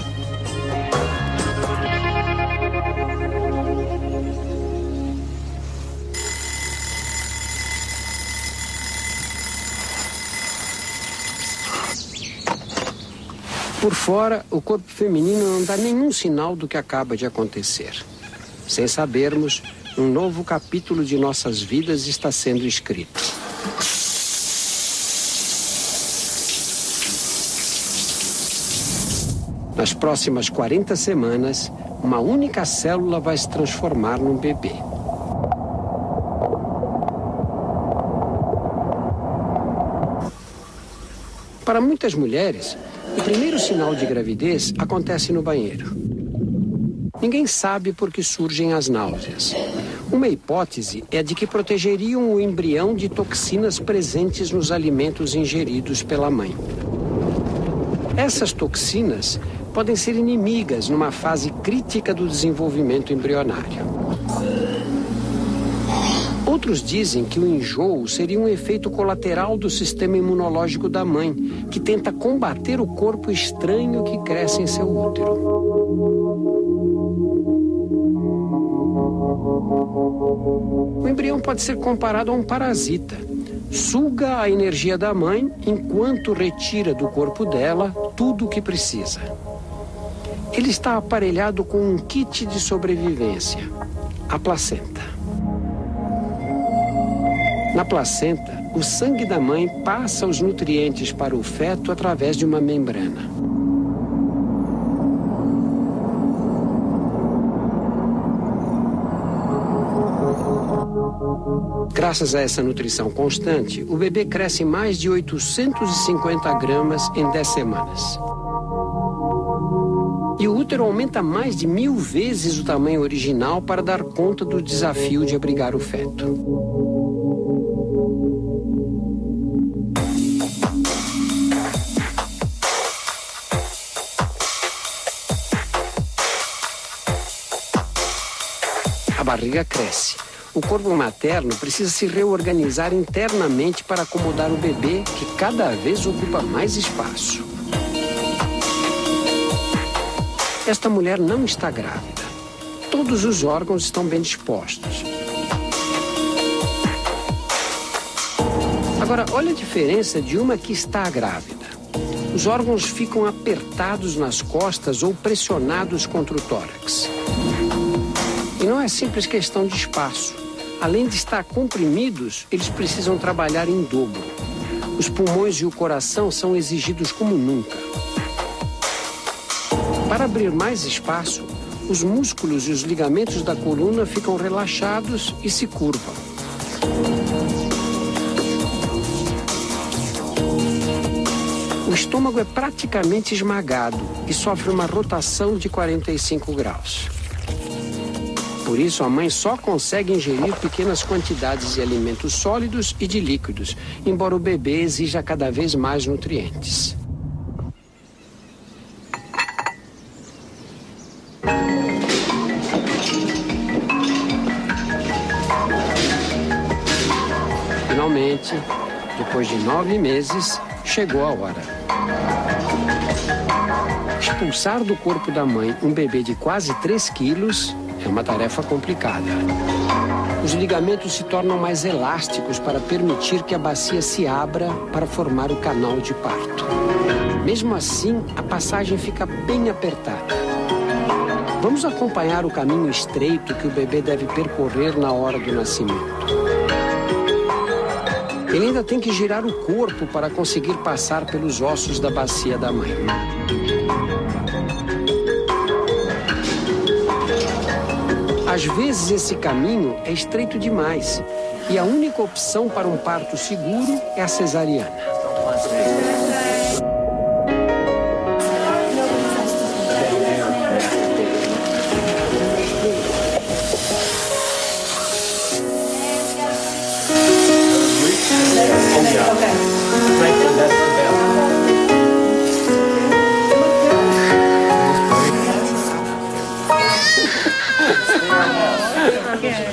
S1: Por fora, o corpo feminino não dá nenhum sinal do que acaba de acontecer. Sem sabermos, um novo capítulo de nossas vidas está sendo escrito. Nas próximas 40 semanas, uma única célula vai se transformar num bebê. Para muitas mulheres, o primeiro sinal de gravidez acontece no banheiro. Ninguém sabe por que surgem as náuseas. Uma hipótese é de que protegeriam o embrião de toxinas presentes nos alimentos ingeridos pela mãe. Essas toxinas podem ser inimigas numa fase crítica do desenvolvimento embrionário. Outros dizem que o enjoo seria um efeito colateral do sistema imunológico da mãe, que tenta combater o corpo estranho que cresce em seu útero. O embrião pode ser comparado a um parasita. Suga a energia da mãe enquanto retira do corpo dela tudo o que precisa. Ele está aparelhado com um kit de sobrevivência, a placenta. Na placenta, o sangue da mãe passa os nutrientes para o feto através de uma membrana. Graças a essa nutrição constante, o bebê cresce mais de 850 gramas em 10 semanas. E o útero aumenta mais de 1000 vezes o tamanho original para dar conta do desafio de abrigar o feto. barriga cresce. O corpo materno precisa se reorganizar internamente para acomodar o bebê, que cada vez ocupa mais espaço. Esta mulher não está grávida. Todos os órgãos estão bem dispostos. Agora, olha a diferença de uma que está grávida. Os órgãos ficam apertados nas costas ou pressionados contra o tórax. E não é simples questão de espaço. Além de estar comprimidos, eles precisam trabalhar em dobro. Os pulmões e o coração são exigidos como nunca. Para abrir mais espaço, os músculos e os ligamentos da coluna ficam relaxados e se curvam. O estômago é praticamente esmagado e sofre uma rotação de 45 graus. Por isso, a mãe só consegue ingerir pequenas quantidades de alimentos sólidos e de líquidos, embora o bebê exija cada vez mais nutrientes. Finalmente, depois de 9 meses, chegou a hora. Expulsar do corpo da mãe um bebê de quase 3 quilos é uma tarefa complicada. Os ligamentos se tornam mais elásticos para permitir que a bacia se abra para formar o canal de parto. Mesmo assim, a passagem fica bem apertada. Vamos acompanhar o caminho estreito que o bebê deve percorrer na hora do nascimento. Ele ainda tem que girar o corpo para conseguir passar pelos ossos da bacia da mãe. Às vezes esse caminho é estreito demais e a única opção para um parto seguro é a cesariana.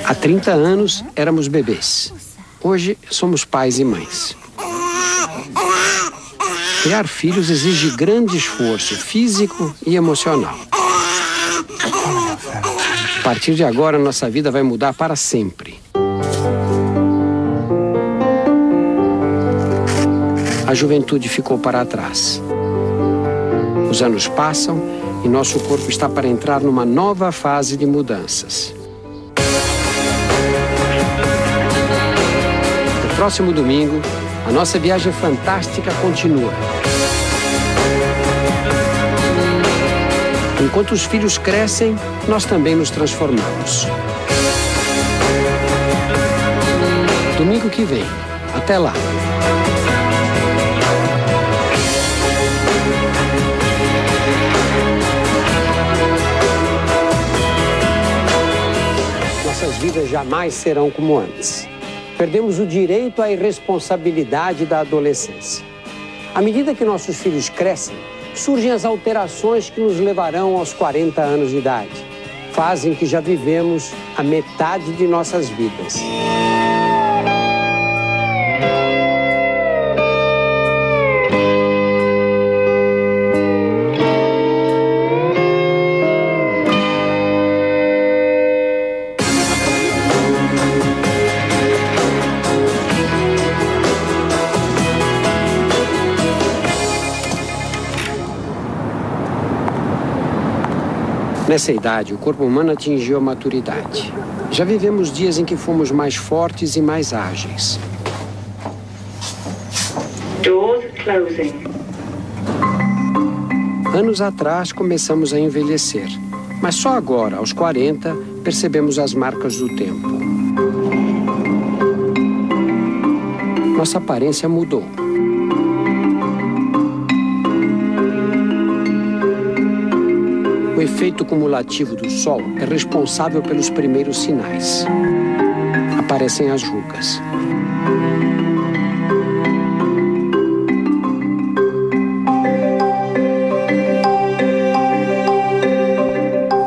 S1: Há 30 anos éramos bebês. Hoje somos pais e mães. Criar filhos exige grande esforço físico e emocional. A partir de agora, nossa vida vai mudar para sempre. A juventude ficou para trás. Os anos passam e nosso corpo está para entrar numa nova fase de mudanças. No próximo domingo, a nossa viagem fantástica continua. Enquanto os filhos crescem, nós também nos transformamos. Domingo que vem. Até lá. Nossas vidas jamais serão como antes. Perdemos o direito à irresponsabilidade da adolescência. À medida que nossos filhos crescem, surgem as alterações que nos levarão aos 40 anos de idade. Fazem que já vivemos a metade de nossas vidas. Nessa idade, o corpo humano atingiu a maturidade. Já vivemos dias em que fomos mais fortes e mais ágeis.
S2: Doors closing.
S1: Anos atrás, começamos a envelhecer. Mas só agora, aos 40, percebemos as marcas do tempo. Nossa aparência mudou. O efeito cumulativo do sol é responsável pelos primeiros sinais. Aparecem as rugas.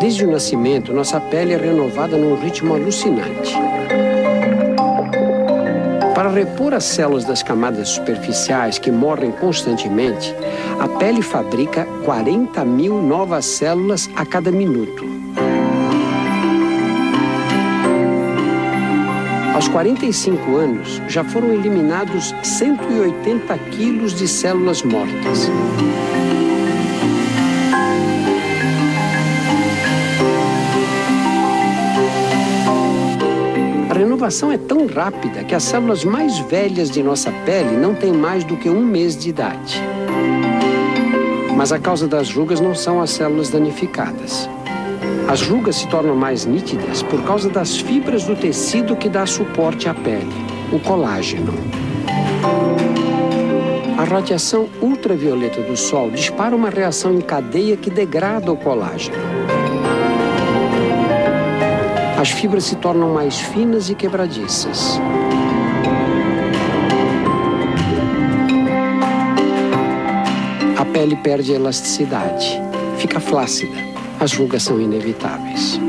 S1: Desde Desde o nascimento, nossa pele é renovada num ritmo alucinante. Para repor as células das camadas superficiais que morrem constantemente, a pele fabrica 40.000 novas células a cada minuto. Aos 45 anos, já foram eliminados 180 quilos de células mortas. A renovação é tão rápida que as células mais velhas de nossa pele não têm mais do que 1 mês de idade. Mas a causa das rugas não são as células danificadas. As rugas se tornam mais nítidas por causa das fibras do tecido que dá suporte à pele, o colágeno. A radiação ultravioleta do Sol dispara uma reação em cadeia que degrada o colágeno. As fibras se tornam mais finas e quebradiças. A pele perde a elasticidade, fica flácida. As rugas são inevitáveis.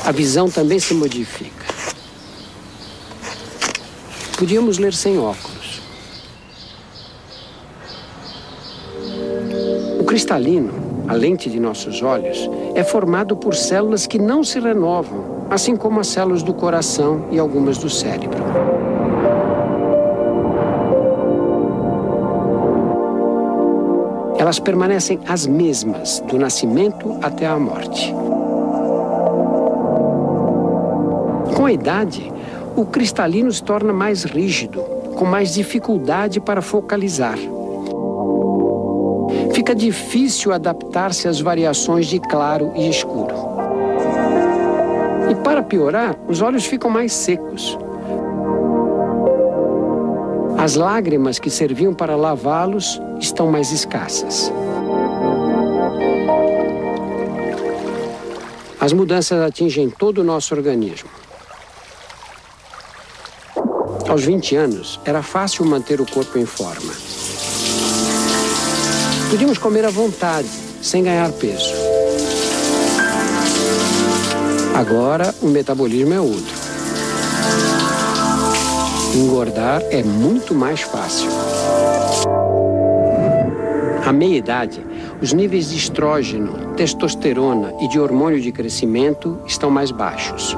S1: A visão também se modifica. Podíamos ler sem óculos. O cristalino, a lente de nossos olhos, é formado por células que não se renovam, assim como as células do coração e algumas do cérebro. Elas permanecem as mesmas do nascimento até a morte. Com a idade, o cristalino se torna mais rígido, com mais dificuldade para focalizar. Fica difícil adaptar-se às variações de claro e escuro. E para piorar, os olhos ficam mais secos. As lágrimas que serviam para lavá-los estão mais escassas. As mudanças atingem todo o nosso organismo. Aos 20 anos, era fácil manter o corpo em forma. Podíamos comer à vontade, sem ganhar peso. Agora, o metabolismo é outro. Engordar é muito mais fácil. À meia-idade, os níveis de estrógeno, testosterona e de hormônio de crescimento estão mais baixos.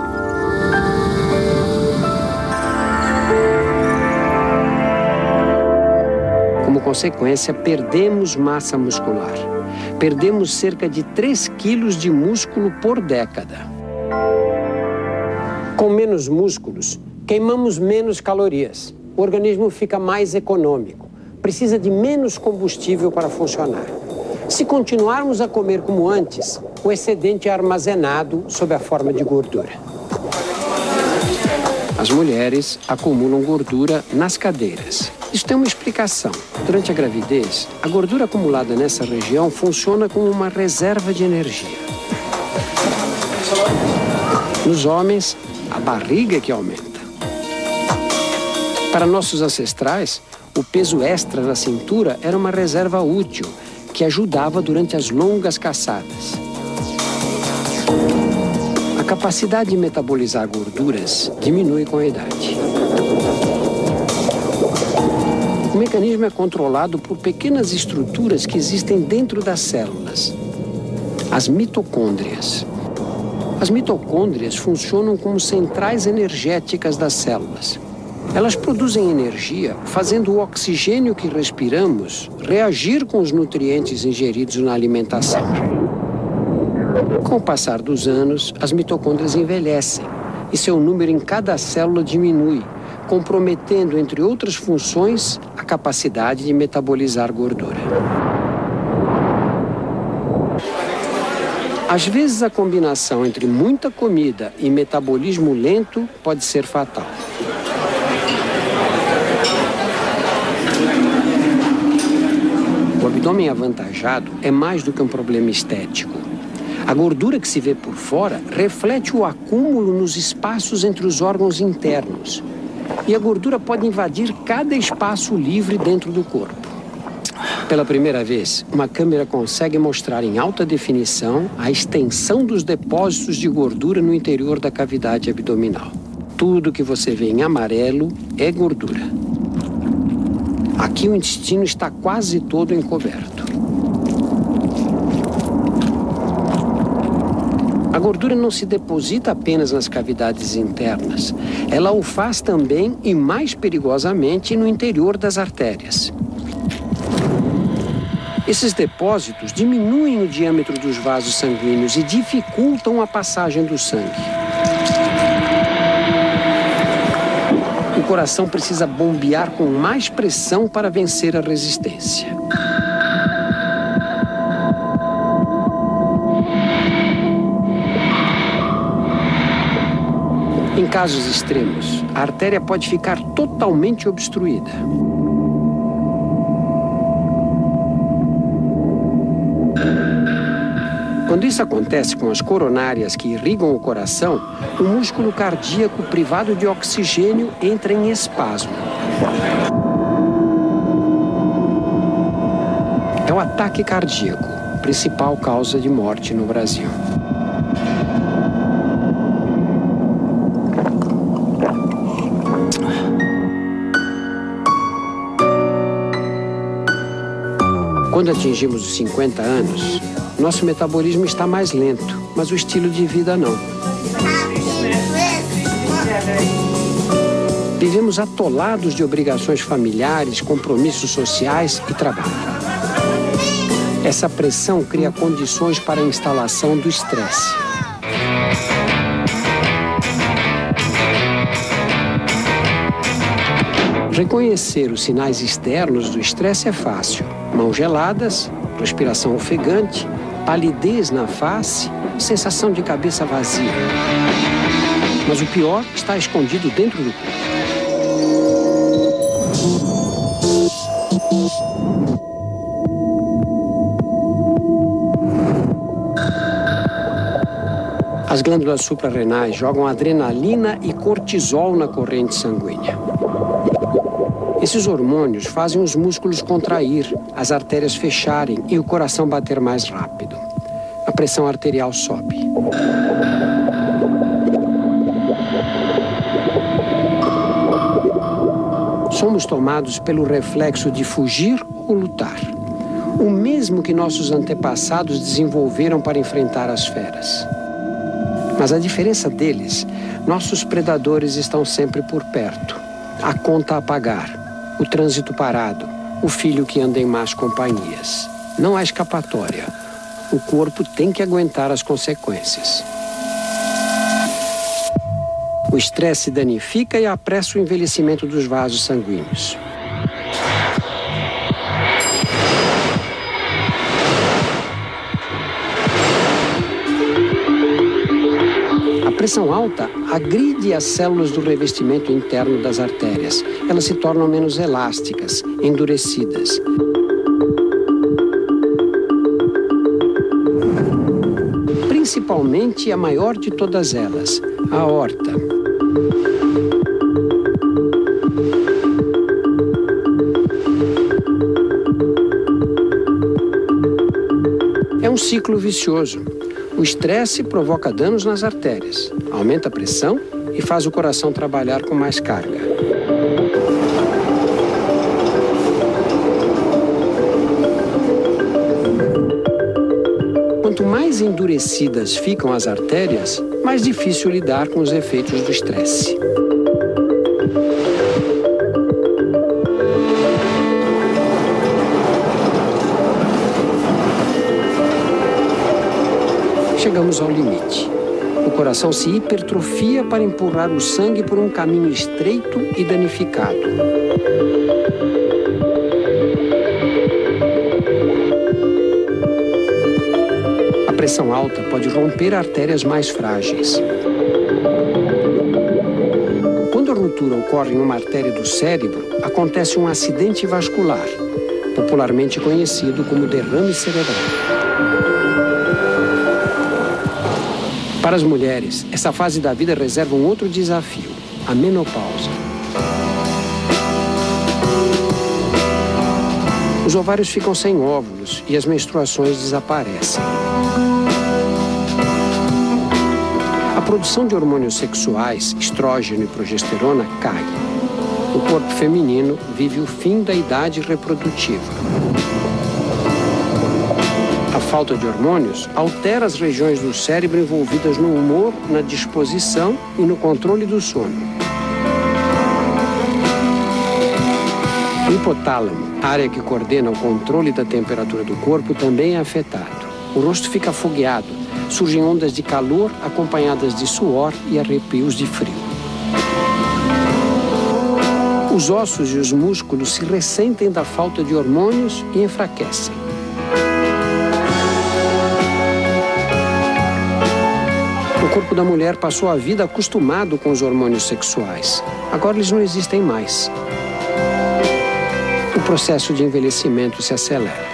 S1: Como consequência, perdemos massa muscular. Perdemos cerca de 3 quilos de músculo por década. Com menos músculos, queimamos menos calorias. O organismo fica mais econômico. Precisa de menos combustível para funcionar. Se continuarmos a comer como antes, o excedente é armazenado sob a forma de gordura. As mulheres acumulam gordura nas cadeiras. Isso tem uma explicação. Durante a gravidez, a gordura acumulada nessa região funciona como uma reserva de energia. Nos homens, a barriga é que aumenta. Para nossos ancestrais, o peso extra na cintura era uma reserva útil, que ajudava durante as longas caçadas. A capacidade de metabolizar gorduras diminui com a idade. O mecanismo é controlado por pequenas estruturas que existem dentro das células, as mitocôndrias. As mitocôndrias funcionam como centrais energéticas das células. Elas produzem energia, fazendo o oxigênio que respiramos reagir com os nutrientes ingeridos na alimentação. Com o passar dos anos, as mitocôndrias envelhecem e seu número em cada célula diminui, comprometendo, entre outras funções, a capacidade de metabolizar gordura. Às vezes, a combinação entre muita comida e metabolismo lento pode ser fatal. O abdômen avantajado é mais do que um problema estético. A gordura que se vê por fora reflete o acúmulo nos espaços entre os órgãos internos E a gordura pode invadir cada espaço livre dentro do corpo. Pela primeira vez, uma câmera consegue mostrar em alta definição a extensão dos depósitos de gordura no interior da cavidade abdominal. Tudo que você vê em amarelo é gordura. Aqui o intestino está quase todo encoberto. A gordura não se deposita apenas nas cavidades internas. Ela o faz também, e mais perigosamente, no interior das artérias. Esses depósitos diminuem o diâmetro dos vasos sanguíneos e dificultam a passagem do sangue. O coração precisa bombear com mais pressão para vencer a resistência. Em casos extremos, a artéria pode ficar totalmente obstruída. Quando isso acontece com as coronárias que irrigam o coração, o músculo cardíaco privado de oxigênio entra em espasmo. É o ataque cardíaco, principal causa de morte no Brasil. Quando atingimos os 50 anos, nosso metabolismo está mais lento, mas o estilo de vida não. Vivemos atolados de obrigações familiares, compromissos sociais e trabalho. Essa pressão cria condições para a instalação do estresse. Reconhecer os sinais externos do estresse é fácil. Mãos geladas, respiração ofegante, palidez na face, sensação de cabeça vazia. Mas o pior está escondido dentro do corpo. As glândulas suprarrenais jogam adrenalina e cortisol na corrente sanguínea. Esses hormônios fazem os músculos contrair, as artérias fecharem e o coração bater mais rápido. A pressão arterial sobe. Somos tomados pelo reflexo de fugir ou lutar. O mesmo que nossos antepassados desenvolveram para enfrentar as feras. Mas a diferença deles, nossos predadores estão sempre por perto. A conta a pagar. O trânsito parado, o filho que anda em más companhias. Não há escapatória. O corpo tem que aguentar as consequências. O estresse danifica e apressa o envelhecimento dos vasos sanguíneos. A pressão alta agride as células do revestimento interno das artérias. Elas se tornam menos elásticas, endurecidas. Principalmente a maior de todas elas, a aorta. É um ciclo vicioso. O estresse provoca danos nas artérias, aumenta a pressão e faz o coração trabalhar com mais carga. Quanto mais endurecidas ficam as artérias, mais difícil lidar com os efeitos do estresse. Chegamos ao limite. O coração se hipertrofia para empurrar o sangue por um caminho estreito e danificado. A pressão alta pode romper artérias mais frágeis. Quando a ruptura ocorre em uma artéria do cérebro, acontece um acidente vascular, popularmente conhecido como derrame cerebral. Para as mulheres, essa fase da vida reserva um outro desafio, a menopausa. Os ovários ficam sem óvulos e as menstruações desaparecem. A produção de hormônios sexuais, estrógeno e progesterona, cai. O corpo feminino vive o fim da idade reprodutiva. A falta de hormônios altera as regiões do cérebro envolvidas no humor, na disposição e no controle do sono. O hipotálamo, área que coordena o controle da temperatura do corpo, também é afetado. O rosto fica afogueado, surgem ondas de calor acompanhadas de suor e arrepios de frio. Os ossos e os músculos se ressentem da falta de hormônios e enfraquecem. O corpo da mulher passou a vida acostumado com os hormônios sexuais. Agora eles não existem mais. O processo de envelhecimento se acelera.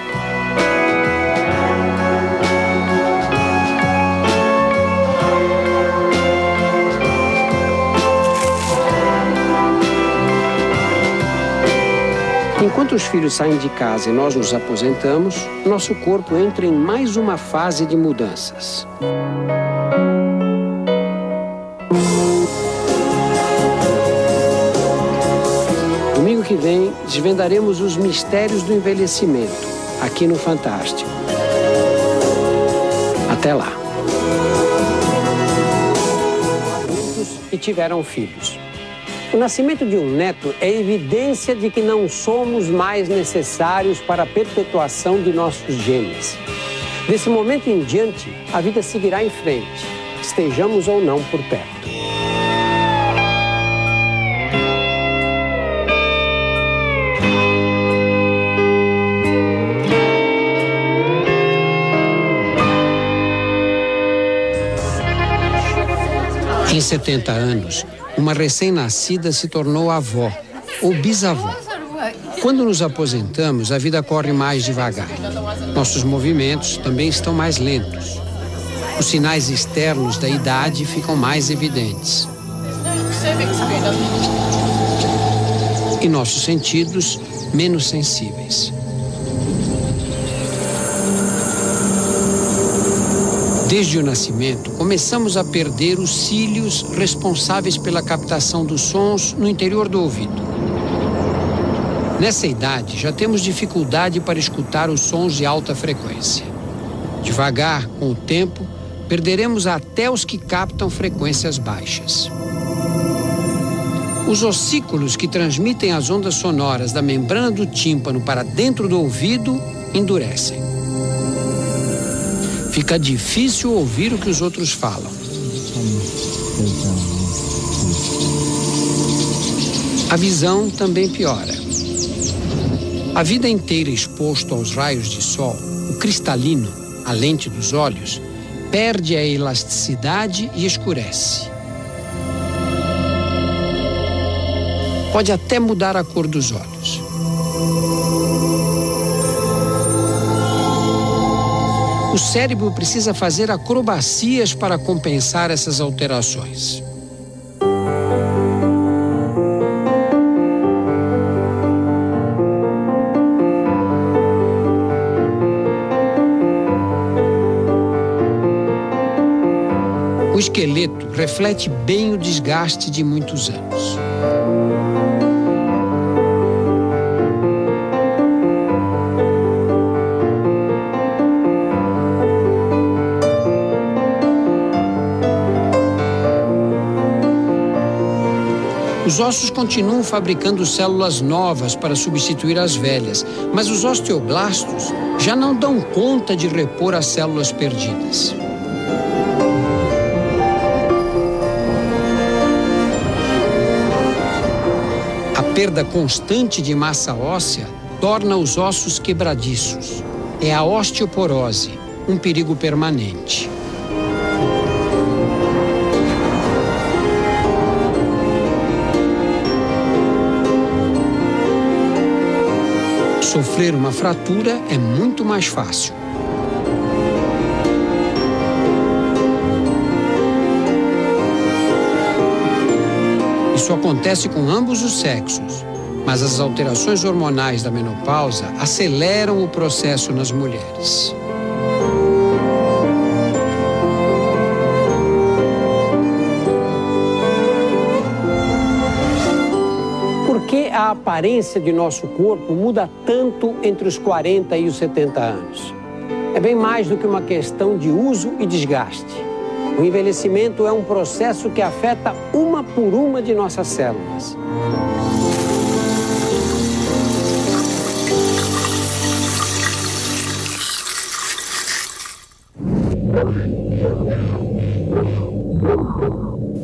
S1: Enquanto os filhos saem de casa e nós nos aposentamos, nosso corpo entra em mais uma fase de mudanças. Domingo que vem, desvendaremos os mistérios do envelhecimento, aqui no Fantástico. Até lá. E tiveram filhos. O nascimento de um neto é evidência de que não somos mais necessários para a perpetuação de nossos genes. Desse momento em diante, a vida seguirá em frente, estejamos ou não por perto. Em 70 anos, uma recém-nascida se tornou avó ou bisavó. Quando nos aposentamos, a vida corre mais devagar. Nossos movimentos também estão mais lentos. Os sinais externos da idade ficam mais evidentes. E nossos sentidos menos sensíveis. Desde o nascimento, começamos a perder os cílios responsáveis pela captação dos sons no interior do ouvido. Nessa idade, já temos dificuldade para escutar os sons de alta frequência. Devagar, com o tempo, perderemos até os que captam frequências baixas. Os ossículos que transmitem as ondas sonoras da membrana do tímpano para dentro do ouvido endurecem. Fica difícil ouvir o que os outros falam. A visão também piora. A vida inteira exposto aos raios de sol, o cristalino, a lente dos olhos, perde a elasticidade e escurece. Pode até mudar a cor dos olhos. O cérebro precisa fazer acrobacias para compensar essas alterações. O esqueleto reflete bem o desgaste de muitos anos. Os ossos continuam fabricando células novas para substituir as velhas, mas os osteoblastos já não dão conta de repor as células perdidas. A perda constante de massa óssea torna os ossos quebradiços. É a osteoporose, um perigo permanente. Sofrer uma fratura é muito mais fácil. Isso acontece com ambos os sexos. Mas as alterações hormonais da menopausa aceleram o processo nas mulheres. Por que a aparência de nosso corpo muda tanto entre os 40 e os 70 anos? É bem mais do que uma questão de uso e desgaste. O envelhecimento é um processo que afeta uma por uma de nossas células.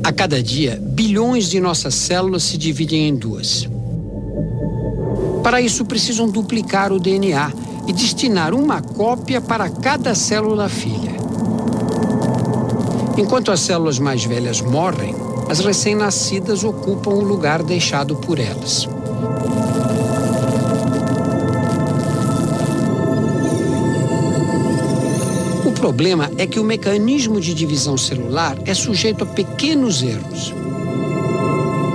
S1: A cada dia, bilhões de nossas células se dividem em duas. Para isso, precisam duplicar o DNA e destinar uma cópia para cada célula filha. Enquanto as células mais velhas morrem, as recém-nascidas ocupam o lugar deixado por elas. O problema é que o mecanismo de divisão celular é sujeito a pequenos erros.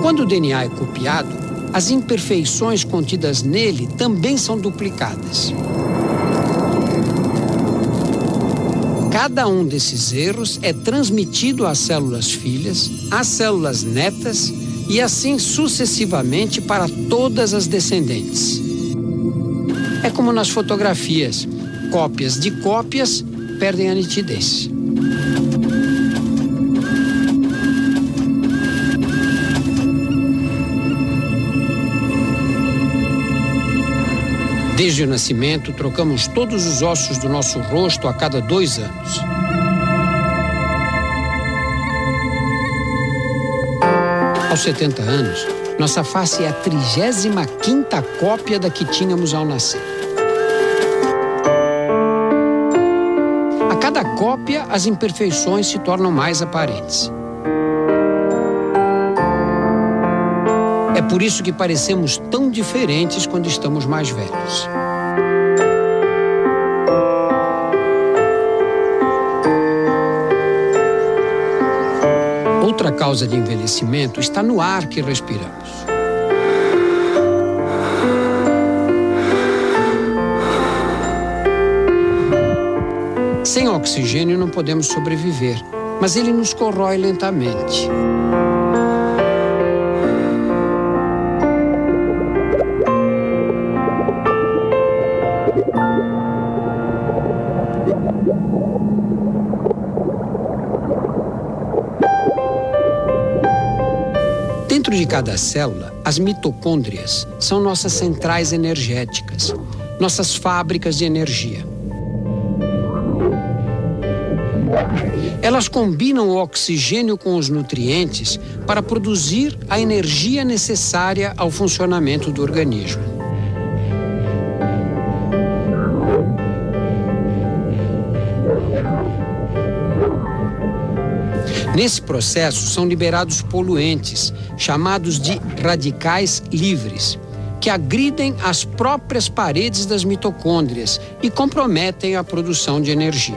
S1: Quando o DNA é copiado, as imperfeições contidas nele também são duplicadas. Cada um desses erros é transmitido às células filhas, às células netas e assim sucessivamente para todas as descendentes. É como nas fotografias: cópias de cópias perdem a nitidez. Desde o nascimento, trocamos todos os ossos do nosso rosto a cada 2 anos. Aos 70 anos, nossa face é a 35ª cópia da que tínhamos ao nascer. A cada cópia, as imperfeições se tornam mais aparentes. É por isso que parecemos tão diferentes quando estamos mais velhos. Outra causa de envelhecimento está no ar que respiramos. Sem oxigênio não podemos sobreviver, mas ele nos corrói lentamente. Dentro de cada célula, as mitocôndrias são nossas centrais energéticas, nossas fábricas de energia. Elas combinam o oxigênio com os nutrientes para produzir a energia necessária ao funcionamento do organismo. Nesse processo são liberados poluentes, chamados de radicais livres, que agridem as próprias paredes das mitocôndrias e comprometem a produção de energia.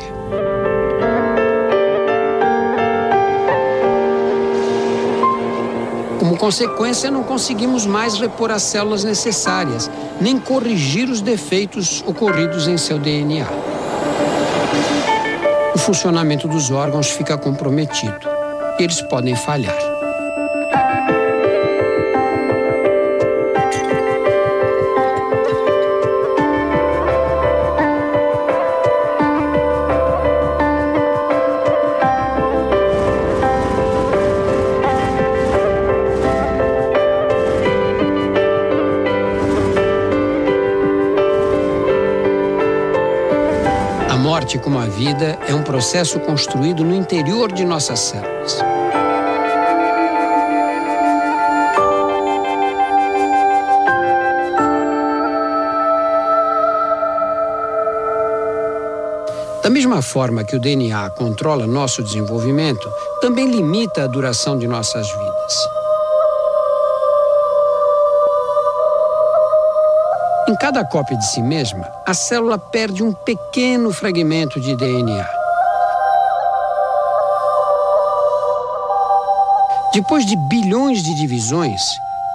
S1: Como consequência, não conseguimos mais repor as células necessárias, nem corrigir os defeitos ocorridos em seu DNA. O funcionamento dos órgãos fica comprometido. Eles podem falhar. A morte, como a vida, é um processo construído no interior de nossas células. Da mesma forma que o DNA controla nosso desenvolvimento, também limita a duração de nossas vidas. Em cada cópia de si mesma, a célula perde um pequeno fragmento de DNA. Depois de bilhões de divisões,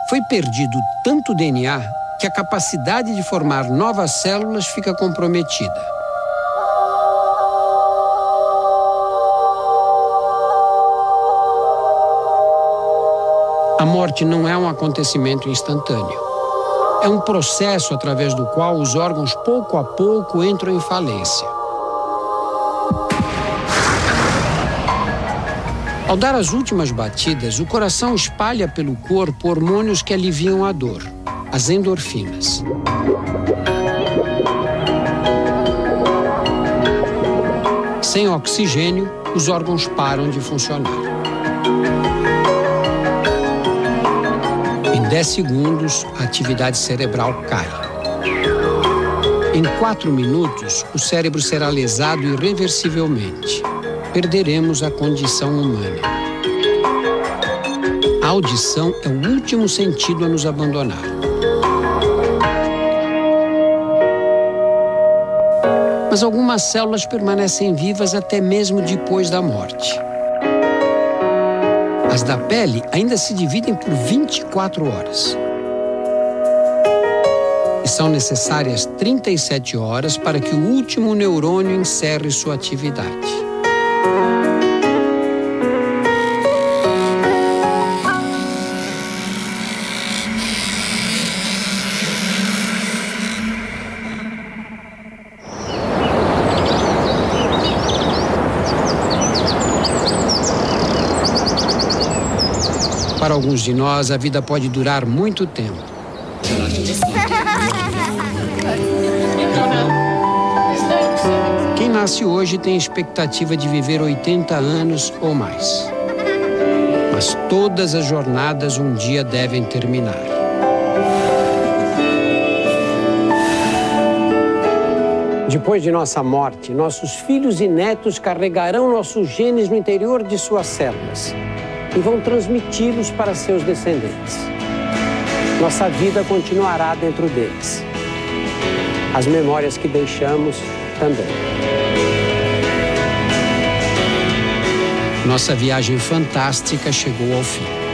S1: Foi perdido tanto DNA que a capacidade de formar novas células fica comprometida. A morte não é um acontecimento instantâneo. É um processo através do qual os órgãos, pouco a pouco, entram em falência. Ao dar as últimas batidas, o coração espalha pelo corpo hormônios que aliviam a dor, as endorfinas. Sem oxigênio, os órgãos param de funcionar. Em 10 segundos, a atividade cerebral cai. Em 4 minutos, o cérebro será lesado irreversivelmente. Perderemos a condição humana. A audição é o último sentido a nos abandonar. Mas algumas células permanecem vivas até mesmo depois da morte. As da pele ainda se dividem por 24 horas. E são necessárias 37 horas para que o último neurônio encerre sua atividade. Para alguns de nós, a vida pode durar muito tempo. Quem nasce hoje tem expectativa de viver 80 anos ou mais. Mas todas as jornadas um dia devem terminar. Depois de nossa morte, nossos filhos e netos carregarão nossos genes no interior de suas células e vão transmiti-los para seus descendentes. Nossa vida continuará dentro deles. As memórias que deixamos também. Nossa viagem fantástica chegou ao fim.